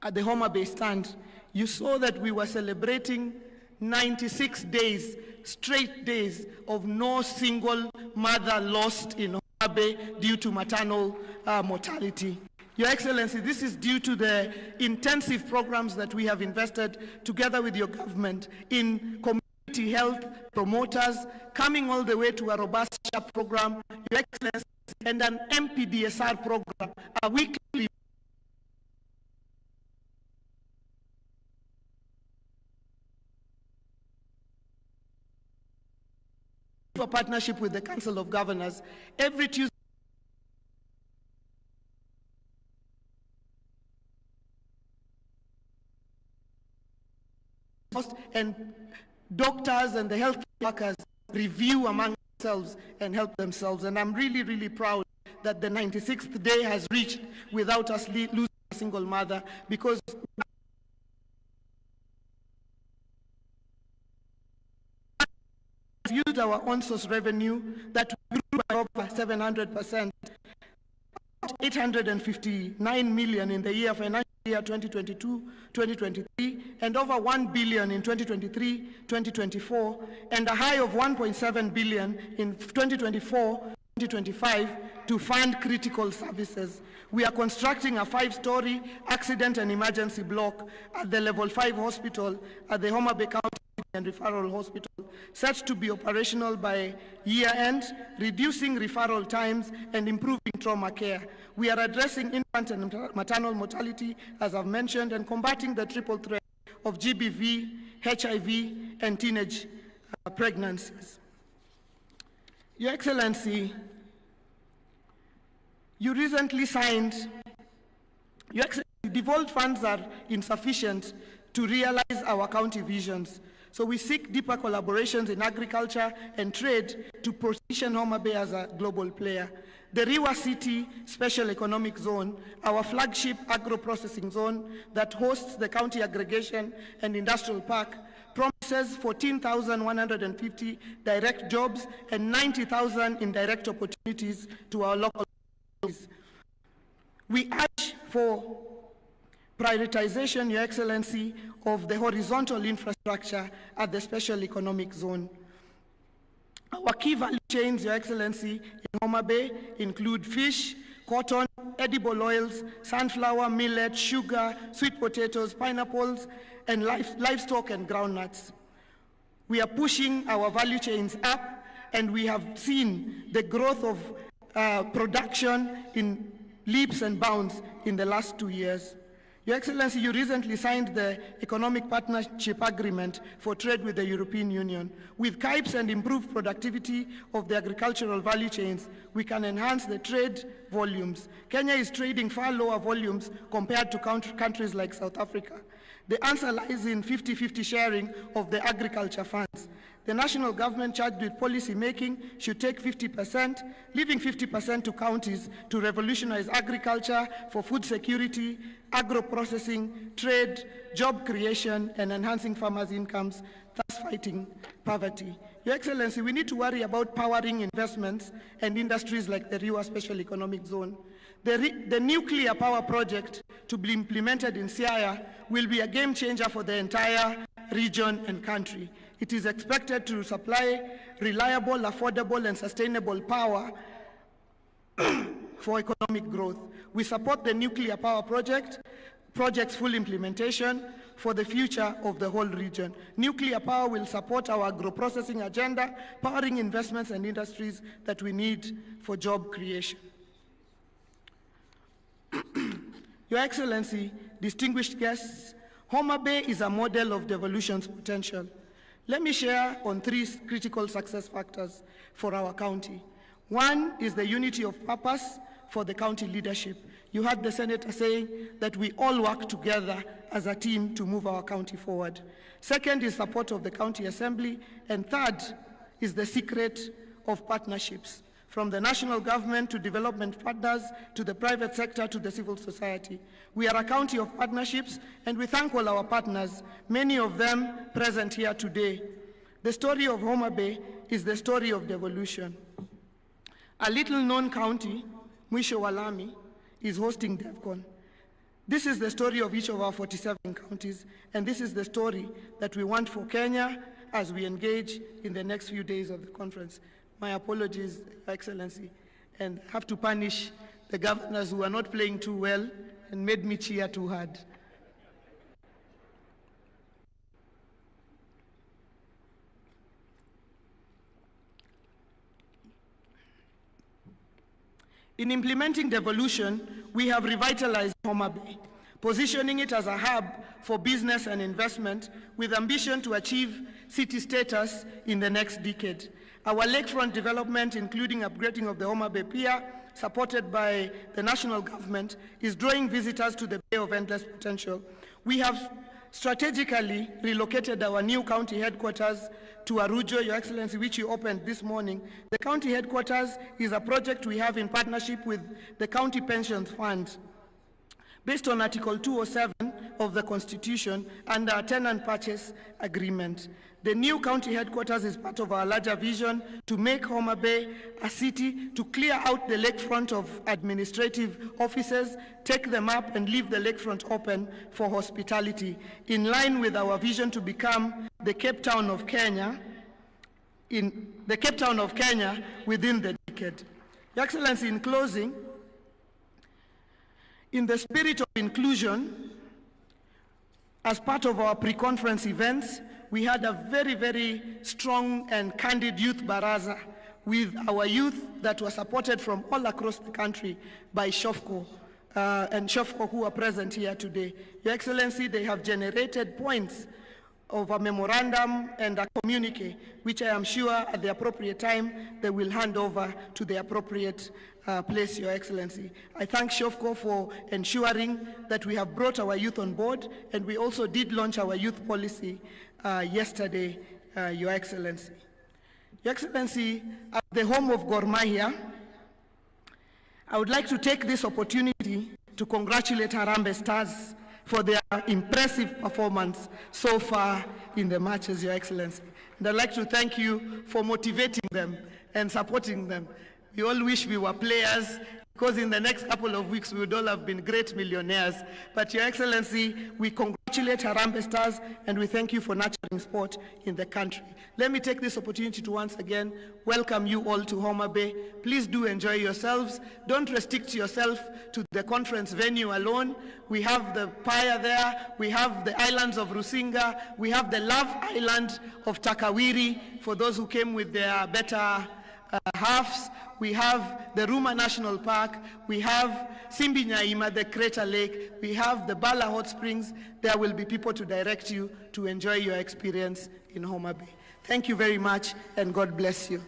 at the Homa Bay stand, you saw that we were celebrating 96 days, straight days of no single mother lost in Homa Bay due to maternal mortality. Your Excellency, this is due to the intensive programs that we have invested together with your government in community health promoters, coming all the way to a robust SHAP program, Your Excellency, and an MPDSR program, a weekly a partnership with the Council of Governors. Every Tuesday, and doctors and the health workers review among themselves and help themselves. And I'm really, really proud that the 96th day has reached without us losing a single mother, because we've used our on-source revenue that grew by over 700%, 859 million in the financial year 2022-2023, and over 1 billion in 2023-2024, and a high of 1.7 billion in 2024-2025 to fund critical services. We are constructing a 5-story accident and emergency block at the level 5 hospital at the Homa Bay County and Referral Hospital, set to be operational by year end, reducing referral times and improving trauma care. We are addressing infant and maternal mortality, as I've mentioned, and combating the triple threat of GBV, HIV, and teenage pregnancies. Your Excellency, you recently signed, Your Excellency, devolved funds are insufficient to realize our county visions. So we seek deeper collaborations in agriculture and trade to position Homa Bay as a global player. The Riwa City Special Economic Zone, our flagship agro-processing zone that hosts the county aggregation and industrial park, promises 14,150 direct jobs and 90,000 indirect opportunities to our local communities. We urge for prioritization, Your Excellency, of the horizontal infrastructure at the Special Economic Zone. Our key value chains, Your Excellency, in Homa Bay include fish, cotton, edible oils, sunflower, millet, sugar, sweet potatoes, pineapples, and livestock and groundnuts. We are pushing our value chains up, and we have seen the growth of production in leaps and bounds in the last 2 years. Your Excellency, you recently signed the Economic Partnership Agreement for trade with the European Union. With CAIPs and improved productivity of the agricultural value chains, we can enhance the trade volumes. Kenya is trading far lower volumes compared to countries like South Africa. The answer lies in 50-50 sharing of the agriculture funds. The national government charged with policy making should take 50%, leaving 50% to counties to revolutionize agriculture for food security, agro-processing, trade, job creation, and enhancing farmers' incomes, thus fighting poverty. Your Excellency, we need to worry about powering investments and industries like the Riwa Special Economic Zone. The nuclear power project to be implemented in Siaya will be a game changer for the entire region and country. It is expected to supply reliable, affordable, and sustainable power for economic growth. We support the nuclear power project's full implementation for the future of the whole region. Nuclear power will support our agro-processing agenda, powering investments and industries that we need for job creation. Your Excellency, distinguished guests, Homa Bay is a model of devolution's potential. Let me share on 3 critical success factors for our county. One is the unity of purpose for the county leadership. You heard the Senator saying that we all work together as a team to move our county forward. Second is support of the county assembly. And third is the secret of partnerships, from the national government to development partners, to the private sector, to the civil society. We are a county of partnerships, and we thank all our partners, many of them present here today. The story of Homa Bay is the story of devolution. A little-known county, Mwisho wa Lami, is hosting DevCon. This is the story of each of our 47 counties, and this is the story that we want for Kenya as we engage in the next few days of the conference. My apologies, Your Excellency, and I have to punish the governors who are not playing too well and made me cheer too hard. In implementing devolution, we have revitalized Homa Bay, positioning it as a hub for business and investment with ambition to achieve city status in the next decade. Our lakefront development, including upgrading of the Homa Bay Pier, supported by the national government, is drawing visitors to the Bay of Endless Potential. We have strategically relocated our new county headquarters to Arujo, Your Excellency, which you opened this morning. The county headquarters is a project we have in partnership with the County Pensions Fund, based on Article 207 of the Constitution and our tenant purchase agreement. The new county headquarters is part of our larger vision to make Homa Bay a city, to clear out the lakefront of administrative offices, take them up, and leave the lakefront open for hospitality, in line with our vision to become the Cape Town of Kenya, within the decade. Your Excellency, in closing, in the spirit of inclusion, as part of our pre-conference events, we had a very, very strong and candid youth baraza with our youth that was supported from all across the country by SHOFCO and Shofko who are present here today. Your Excellency, they have generated points of a memorandum and a communique, which I am sure at the appropriate time they will hand over to the appropriate place, Your Excellency. I thank Shofko for ensuring that we have brought our youth on board, and we also did launch our youth policy yesterday, Your Excellency. Your Excellency, at the home of Gor Mahia, I would like to take this opportunity to congratulate Harambee Stars for their impressive performance so far in the matches, Your Excellency. And I'd like to thank you for motivating them and supporting them. We all wish we were players, because in the next couple of weeks we would all have been great millionaires. But Your Excellency, we congratulate Harambee Stars and we thank you for nurturing sport in the country. Let me take this opportunity to once again welcome you all to Homa Bay. Please do enjoy yourselves. Don't restrict yourself to the conference venue alone. We have the Paya there, we have the islands of Rusinga, we have the Love Island of Takawiri for those who came with their better halves. We have the Ruma National Park, we have Simbi Nyaima, the Crater Lake, we have the Bala Hot Springs. There will be people to direct you to enjoy your experience in Homa Bay. Thank you very much, and God bless you.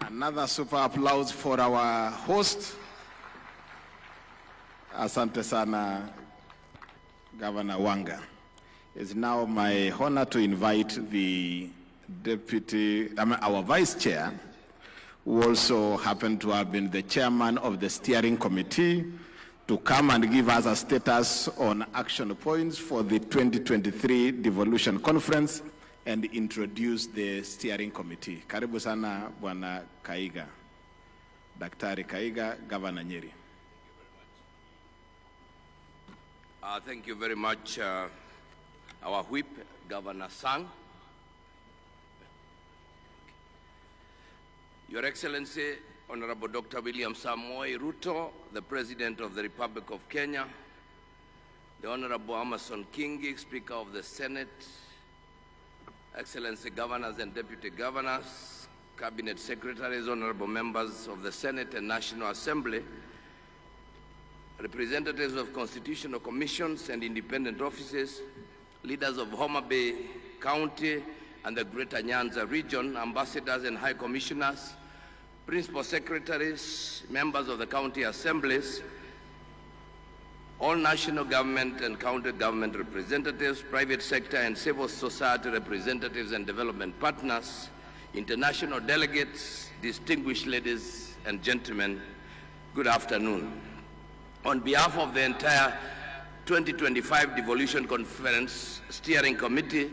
Another super applause for our host. Asante sana, Governor Wanga. It's now my honor to invite the our vice chair, who also happened to have been the chairman of the steering committee, to come and give us a status on action points for the 2023 Devolution Conference and introduce the steering committee. Karibu sana, Bwana Kaiga. Daktari Kaiga, Governor Nyeri. Thank you very much, our whip, Governor Sang. Your Excellency, Honorable Dr. William Samoei Ruto, the President of the Republic of Kenya, the Honorable Amason Kingi, Speaker of the Senate, Excellency Governors and Deputy Governors, Cabinet Secretaries, Honorable Members of the Senate and National Assembly, representatives of constitutional commissions and independent offices, leaders of Homa Bay County and the Greater Nyanza region, ambassadors and high commissioners, principal secretaries, members of the county assemblies, all national government and county government representatives, private sector and civil society representatives and development partners, international delegates, distinguished ladies and gentlemen, good afternoon. On behalf of the entire 2025 Devolution Conference Steering Committee,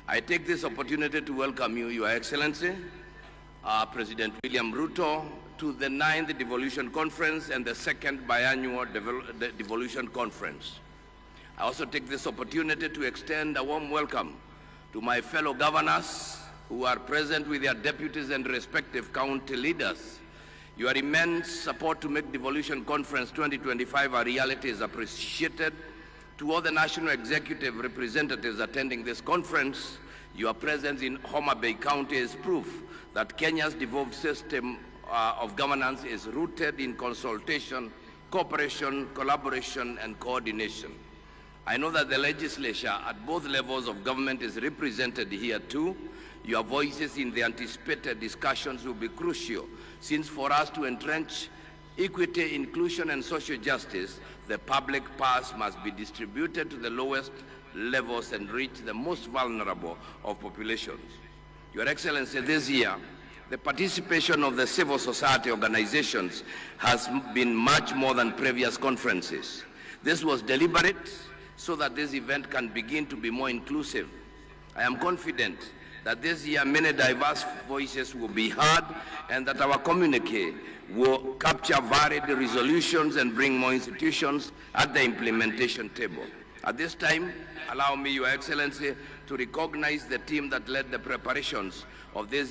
I take this opportunity to welcome you, Your Excellency, President William Ruto, to the 9th Devolution Conference and the 2nd biannual Devolution Conference. I also take this opportunity to extend a warm welcome to my fellow governors who are present with their deputies and respective county leaders. Your immense support to make Devolution Conference 2025 a reality is appreciated. To all the national executive representatives attending this conference, your presence in Homa Bay County is proof that Kenya's devolved system of governance is rooted in consultation, cooperation, collaboration, and coordination. I know that the legislature at both levels of government is represented here too. Your voices in the anticipated discussions will be crucial, since for us to entrench equity, inclusion, and social justice, the public purse must be distributed to the lowest levels and reach the most vulnerable of populations. Your Excellency, this year, the participation of the civil society organizations has been much more than previous conferences. This was deliberate so that this event can begin to be more inclusive. I am confident that this year many diverse voices will be heard and that our communique will capture varied resolutions and bring more institutions at the implementation table. At this time, allow me, Your Excellency, to recognize the team that led the preparations of this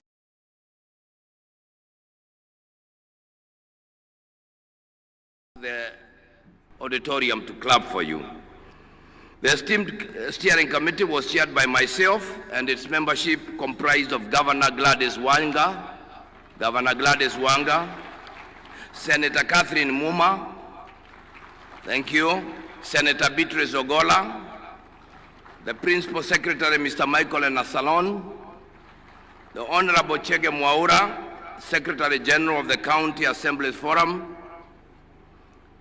the auditorium to clap for you. The esteemed steering committee was chaired by myself and its membership comprised of Governor Gladys Wanga, Governor Gladys Wanga, Senator Catherine Muma, thank you, Senator Beatrice Ogola, the Principal Secretary, Mr. Michael Enasalon, the Honorable Chege Mwaura, Secretary General of the County Assemblies Forum,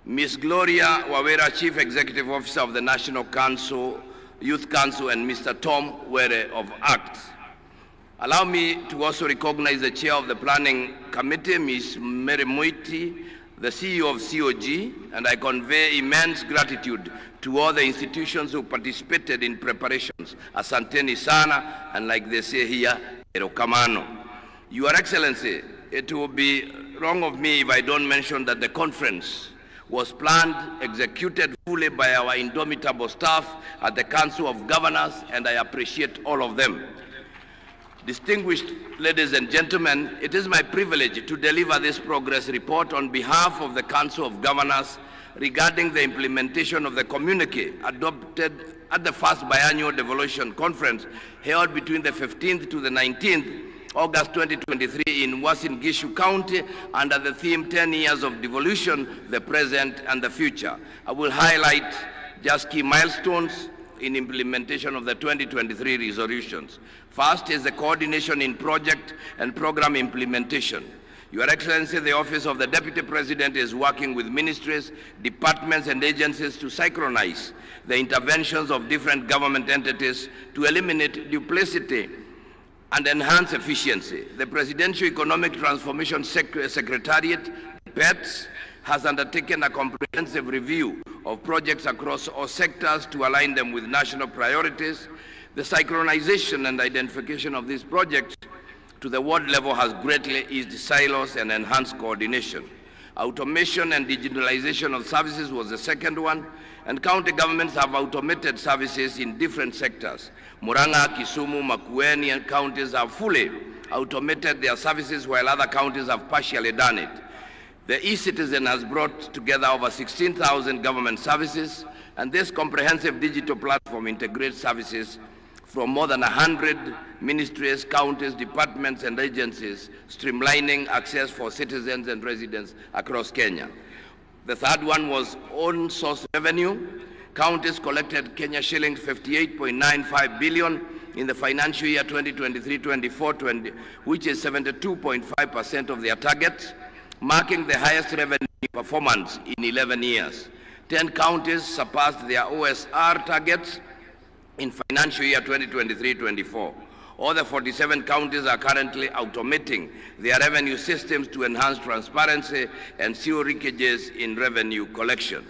Ms. Gloria Wawera, Chief Executive Officer of the National Council, Youth Council, and Mr. Tom Were of ACT. Allow me to also recognize the Chair of the Planning Committee, Ms. Mary Muiti, the CEO of COG, and I convey immense gratitude to all the institutions who participated in preparations. Asanteni sana, and like they say here, erokamano. Your Excellency, it will be wrong of me if I don't mention that the conference was planned, executed fully by our indomitable staff at the Council of Governors, and I appreciate all of them. Distinguished ladies and gentlemen, it is my privilege to deliver this progress report on behalf of the Council of Governors regarding the implementation of the communique adopted at the first biannual Devolution Conference held between the 15th to the 19th August 2023 in Uasin Gishu County under the theme 10 years of devolution, the present and the future. I will highlight just key milestones in implementation of the 2023 resolutions. First is the coordination in project and program implementation. Your Excellency, the Office of the Deputy President is working with ministries, departments, and agencies to synchronize the interventions of different government entities to eliminate duplicity and enhance efficiency. The Presidential Economic Transformation Secretariat, PETS, has undertaken a comprehensive review of projects across all sectors to align them with national priorities. The synchronization and identification of these projects to the ward level has greatly eased silos and enhanced coordination. Automation and digitalization of services was the second one, and county governments have automated services in different sectors. Murang'a, Kisumu, Makueni, and counties have fully automated their services, while other counties have partially done it. The e-citizen has brought together over 16,000 government services, and this comprehensive digital platform integrates services from more than 100 ministries, counties, departments, and agencies, streamlining access for citizens and residents across Kenya. The third one was own source revenue. Counties collected Kenya shillings 58.95 billion in the financial year 2023-24, which is 72.5% of their target, marking the highest revenue performance in 11 years. 10 counties surpassed their OSR targets in financial year 2023-24. All the 47 counties are currently automating their revenue systems to enhance transparency and zero leakages in revenue collection.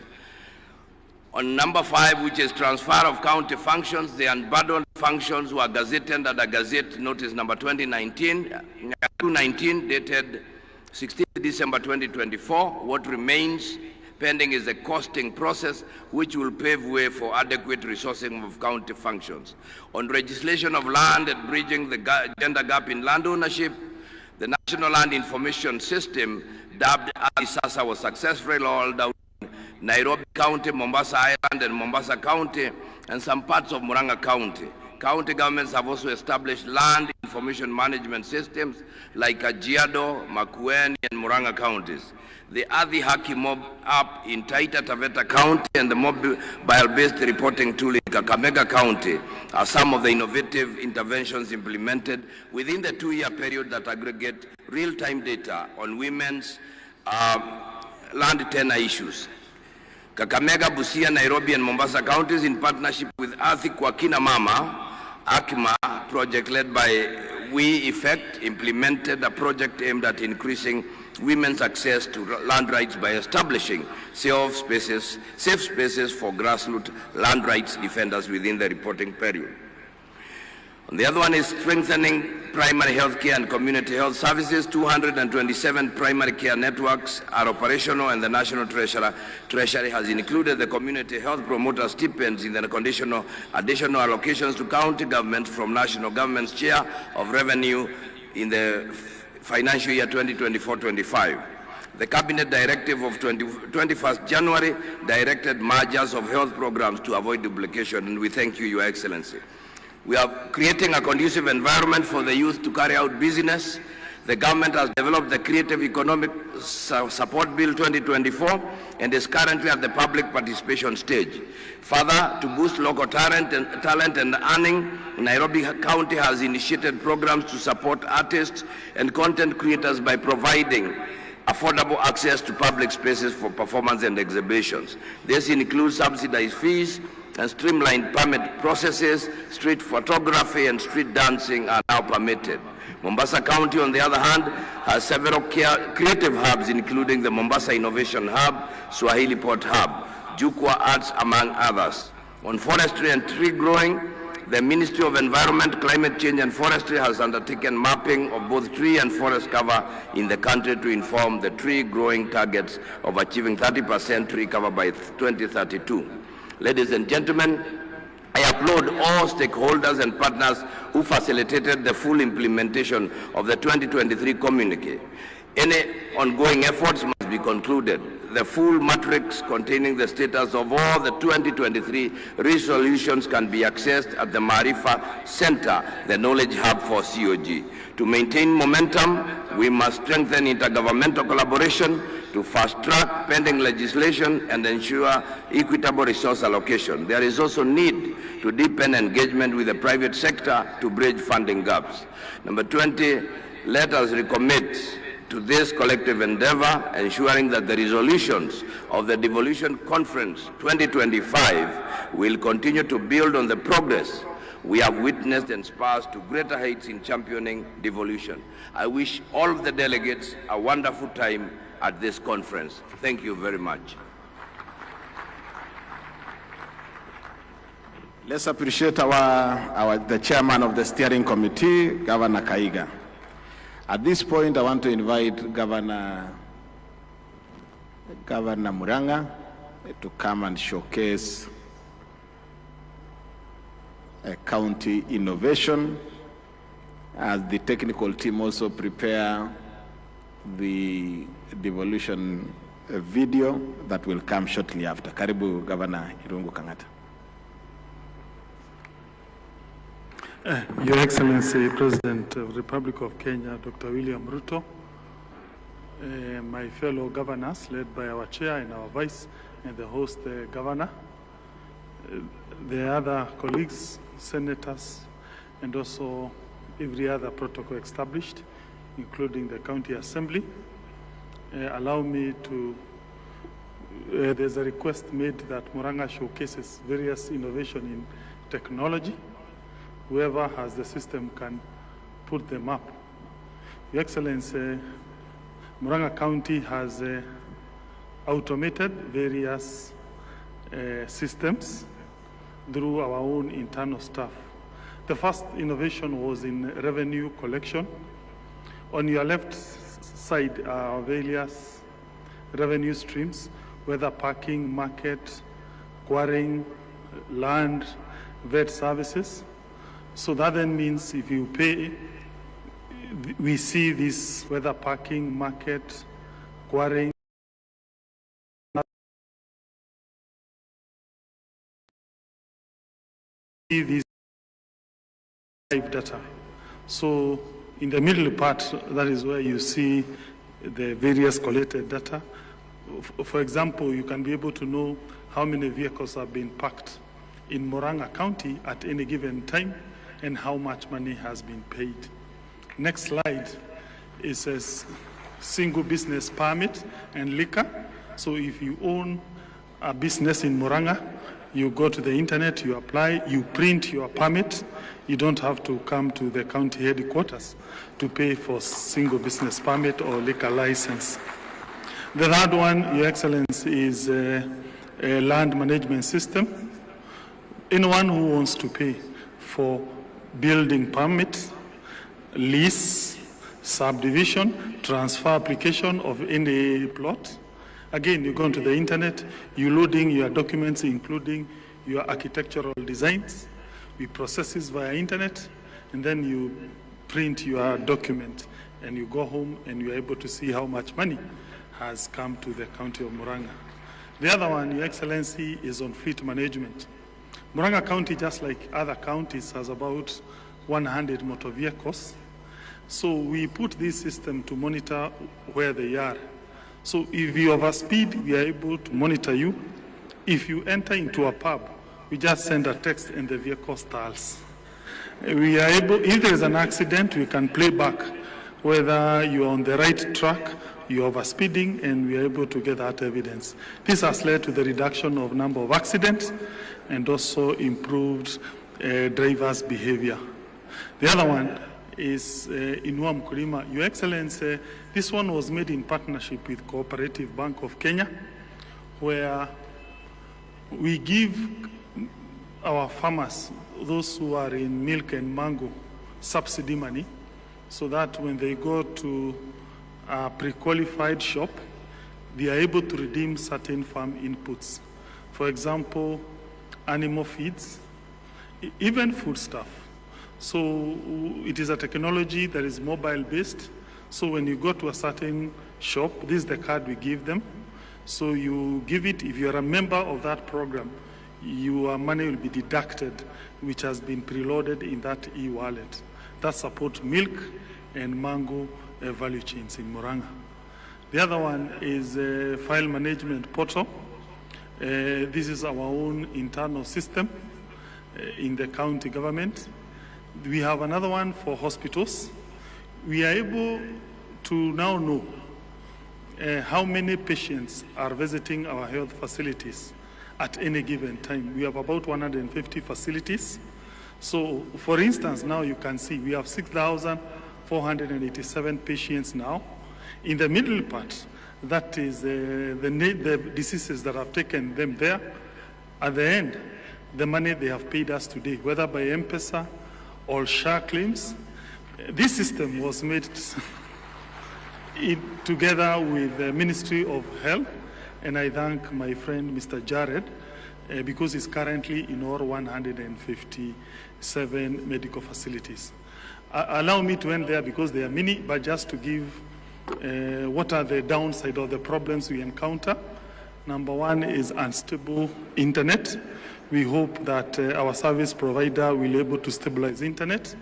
On number 5, which is transfer of county functions, the unbundled functions were gazetted under Gazette Notice number 219, dated 16 December 2024. What remains pending is the costing process, which will pave way for adequate resourcing of county functions. On legislation of land and bridging the gender gap in land ownership, the National Land Information System, dubbed ADISASA, was successfully rolled out in Nairobi County, Mombasa Island, and Mombasa County, and some parts of Murang'a County. County governments have also established land information management systems like Kajiado, Makueni, and Murang'a counties. The Adhi Haki Mob app in Taita Taveta County and the mobile-based reporting tool in Kakamega County are some of the innovative interventions implemented within the 2-year period that aggregate real-time data on women's land tenure issues. Kakamega, Busia, Nairobi, and Mombasa counties, in partnership with Athi Kwa Kina Mama, AKMA project led by We Effect, implemented a project aimed at increasing women's access to land rights by establishing safe spaces for grassroots land rights defenders within the reporting period. And the other one is strengthening primary health care and community health services. 227 primary care networks are operational, and the National Treasury has included the community health promoter stipends in the additional allocations to county governments from national government's share of revenue in the financial year 2024-25. The Cabinet Directive of 21st January directed mergers of health programs to avoid duplication, and we thank you, Your Excellency. We are creating a conducive environment for the youth to carry out business. The government has developed the Creative Economic Support Bill 2024 and is currently at the public participation stage. Further, to boost local talent and earning, Nairobi County has initiated programs to support artists and content creators by providing affordable access to public spaces for performance and exhibitions. This includes subsidized fees and streamlined permit processes. Street photography and street dancing are now permitted. Mombasa County, on the other hand, has several creative hubs, including the Mombasa Innovation Hub, Swahili Port Hub, Jukwa Arts, among others. On forestry and tree growing, the Ministry of Environment, Climate Change and Forestry has undertaken mapping of both tree and forest cover in the country to inform the tree growing targets of achieving 30% tree cover by 2032. Ladies and gentlemen, I applaud all stakeholders and partners who facilitated the full implementation of the 2023 communique. Any ongoing efforts must be concluded. The full matrix containing the status of all the 2023 resolutions can be accessed at the Marifa Center, the knowledge hub for COG. To maintain momentum, we must strengthen intergovernmental collaboration to fast-track pending legislation and ensure equitable resource allocation. There is also need to deepen engagement with the private sector to bridge funding gaps. Number 20, let us recommit to this collective endeavor, ensuring that the resolutions of the Devolution Conference 2025 will continue to build on the progress we have witnessed and spurs to greater heights in championing devolution. I wish all of the delegates a wonderful time at this conference. Thank you very much. Let's appreciate the chairman of the steering committee, Governor Kaiga. At this point, I want to invite Governor Muranga to come and showcase a county innovation, as the technical team also prepare the devolution video that will come shortly after. Karibu Governor Irungu Kangata. Your Excellency, President of the Republic of Kenya, Dr. William Ruto, my fellow governors, led by our chair and our vice, and the host governor, the other colleagues, senators, and also every other protocol established, including the county assembly. Allow me to, there's a request made that Muranga showcases various innovation in technology. Whoever has the system can put them up. Your Excellency, Muranga County has automated various systems through our own internal staff. The first innovation was in revenue collection. On your left side are various revenue streams, whether parking, market, quarrying, land, vet services. So that then means if you pay, we see this, whether parking, market, quarrying, this live data. So in the middle part, that is where you see the various collected data. For example, you can be able to know how many vehicles have been parked in Muranga County at any given time, and how much money has been paid. Next slide is a single business permit and liquor. So if you own a business in Muranga, you go to the internet, you apply, you print your permit. You don't have to come to the county headquarters to pay for single business permit or liquor license. The third one, Your Excellency, is a land management system. Anyone who wants to pay for building permit, lease, subdivision, transfer application of any plot. Again, you go onto the internet, you loading your documents, including your architectural designs. We process this via internet, and then you print your document, and you go home, and you're able to see how much money has come to the county of Muranga. The other one, Your Excellency, is on fleet management. Muranga County, just like other counties, has about 100 motor vehicles. So we put this system to monitor where they are. So if you overspeed, we are able to monitor you. If you enter into a pub, we just send a text and the vehicle stalls. We are able, if there is an accident, we can play back whether you're on the right track, you're overspeeding, and we are able to get that evidence. This has led to the reduction of number of accidents and also improved drivers' behavior. The other one is Inua Mkulima. Your Excellency, this one was made in partnership with Cooperative Bank of Kenya, where we give our farmers, those who are in milk and mango, subsidy money, so that when they go to a pre-qualified shop, they are able to redeem certain farm inputs. For example, animal feeds, even foodstuff. So it is a technology that is mobile-based. So when you go to a certain shop, this is the card we give them. So you give it, if you're a member of that program, your money will be deducted, which has been preloaded in that e-wallet. That supports milk and mango value chains in Murang'a. The other one is a file management portal. This is our own internal system in the county government. We have another one for hospitals. We are able to now know how many patients are visiting our health facilities at any given time. We have about 150 facilities. So, for instance, now you can see we have 6,487 patients now. In the middle part, that is the diseases that have taken them there. At the end, the money they have paid us today, whether by M-Pesa or SHA claims. This system was made together with the Ministry of Health, and I thank my friend Mr. Jared because he's currently in all 157 medical facilities. Allow me to end there because they are many, but just to give what are the downside of the problems we encounter. Number one is unstable internet. We hope that our service provider will be able to stabilize internet.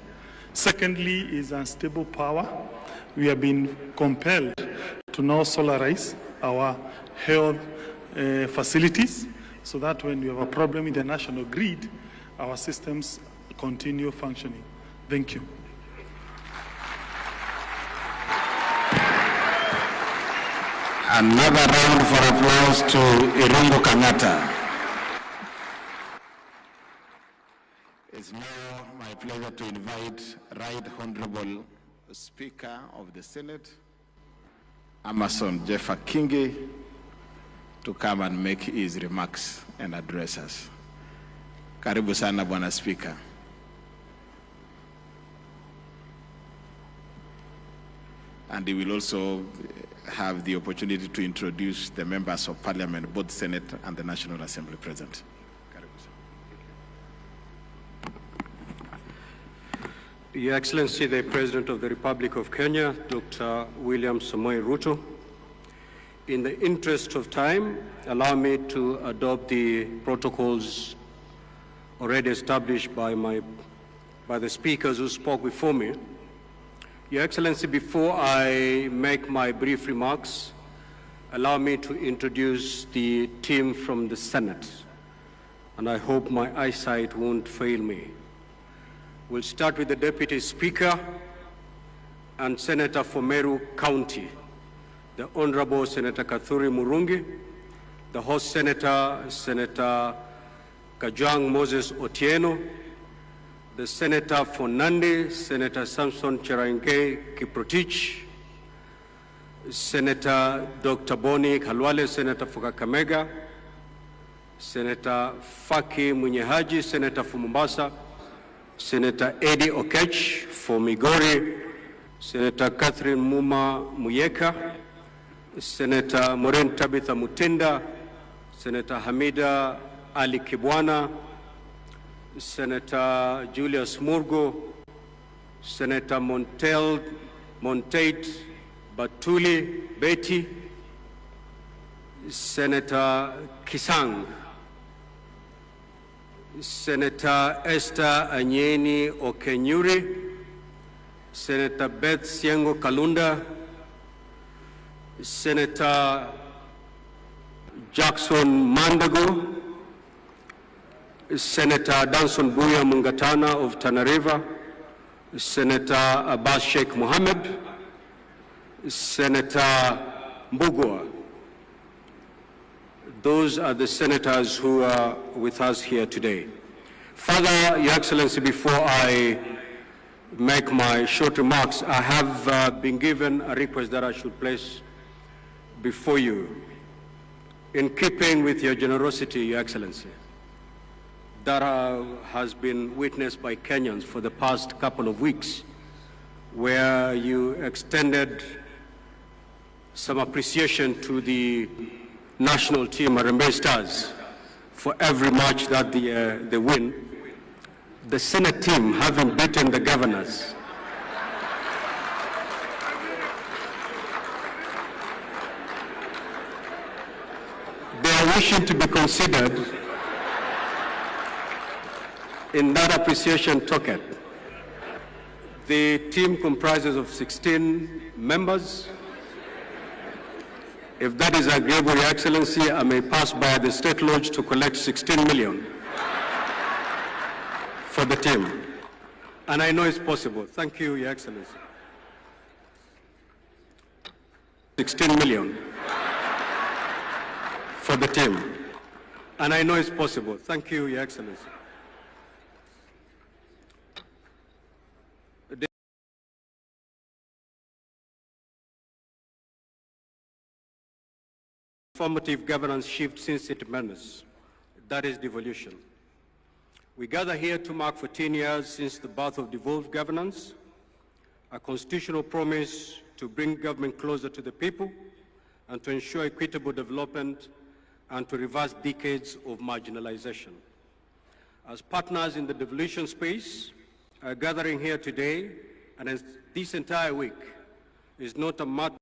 Secondly is unstable power. We have been compelled to now solarize our health facilities so that when we have a problem with the national grid, our systems continue functioning. Thank you. Another round for applause to Irungu Kanata. It's now my pleasure to invite Right Honorable Speaker of the Senate, Amason Jeffa Kingi, to come and make his remarks and address us. Karibu sana Bwana Speaker. And he will also have the opportunity to introduce the members of Parliament, both Senate and the National Assembly present. Your Excellency, the President of the Republic of Kenya, Dr. William Samoei Ruto, in the interest of time, allow me to adopt the protocols already established by the speakers who spoke before me. Your Excellency, before I make my brief remarks, allow me to introduce the team from the Senate, and I hope my eyesight won't fail me. We'll start with the Deputy Speaker and Senator for Meru County, the Honorable Senator Kathuri Murungi, the host Senator, Senator Kajwang Moses Otieno, the Senator for Nandi, Senator Samson Cherargei Kiprotich, Senator Dr. Boni Khalwale, Senator for Kakamega, Senator Faki Munyehaji, Senator for Mombasa, Senator Eddie Okech for Migori, Senator Catherine Muma Muyeka, Senator Maureen Tabitha Mutinda, Senator Hamida Ali Kibwana, Senator Julius Murgo, Senator Montate Batuli Betty, Senator Kisang, Senator Esther Anyeni Okenyuri, Senator Beth Siengo Kalunda, Senator Jackson Mandago, Senator Danson Buya Mungatana of Tana River, Senator Abbas Sheikh Mohammed, Senator Mbugua. Those are the senators who are with us here today. Further, Your Excellency, before I make my short remarks, I have been given a request that I should place before you. In keeping with your generosity, Your Excellency, that has been witnessed by Kenyans for the past couple of weeks, where you extended some appreciation to the national team, Harambee Stars, for every match that they win. The Senate team, having beaten the governors, they are wishing to be considered in that appreciation token. The team comprises of 16 members. If that is agreeable, Your Excellency, I may pass by the State Lodge to collect 16 million for the team. And I know it's possible. Thank you, Your Excellency. 16 million for the team. And I know it's possible. Thank you, Your Excellency. Formative governance shift since its madness, that is devolution. We gather here to mark 14 years since the birth of devolved governance, a constitutional promise to bring government closer to the people and to ensure equitable development and to reverse decades of marginalization. As partners in the devolution space, our gathering here today and this entire week is not a matter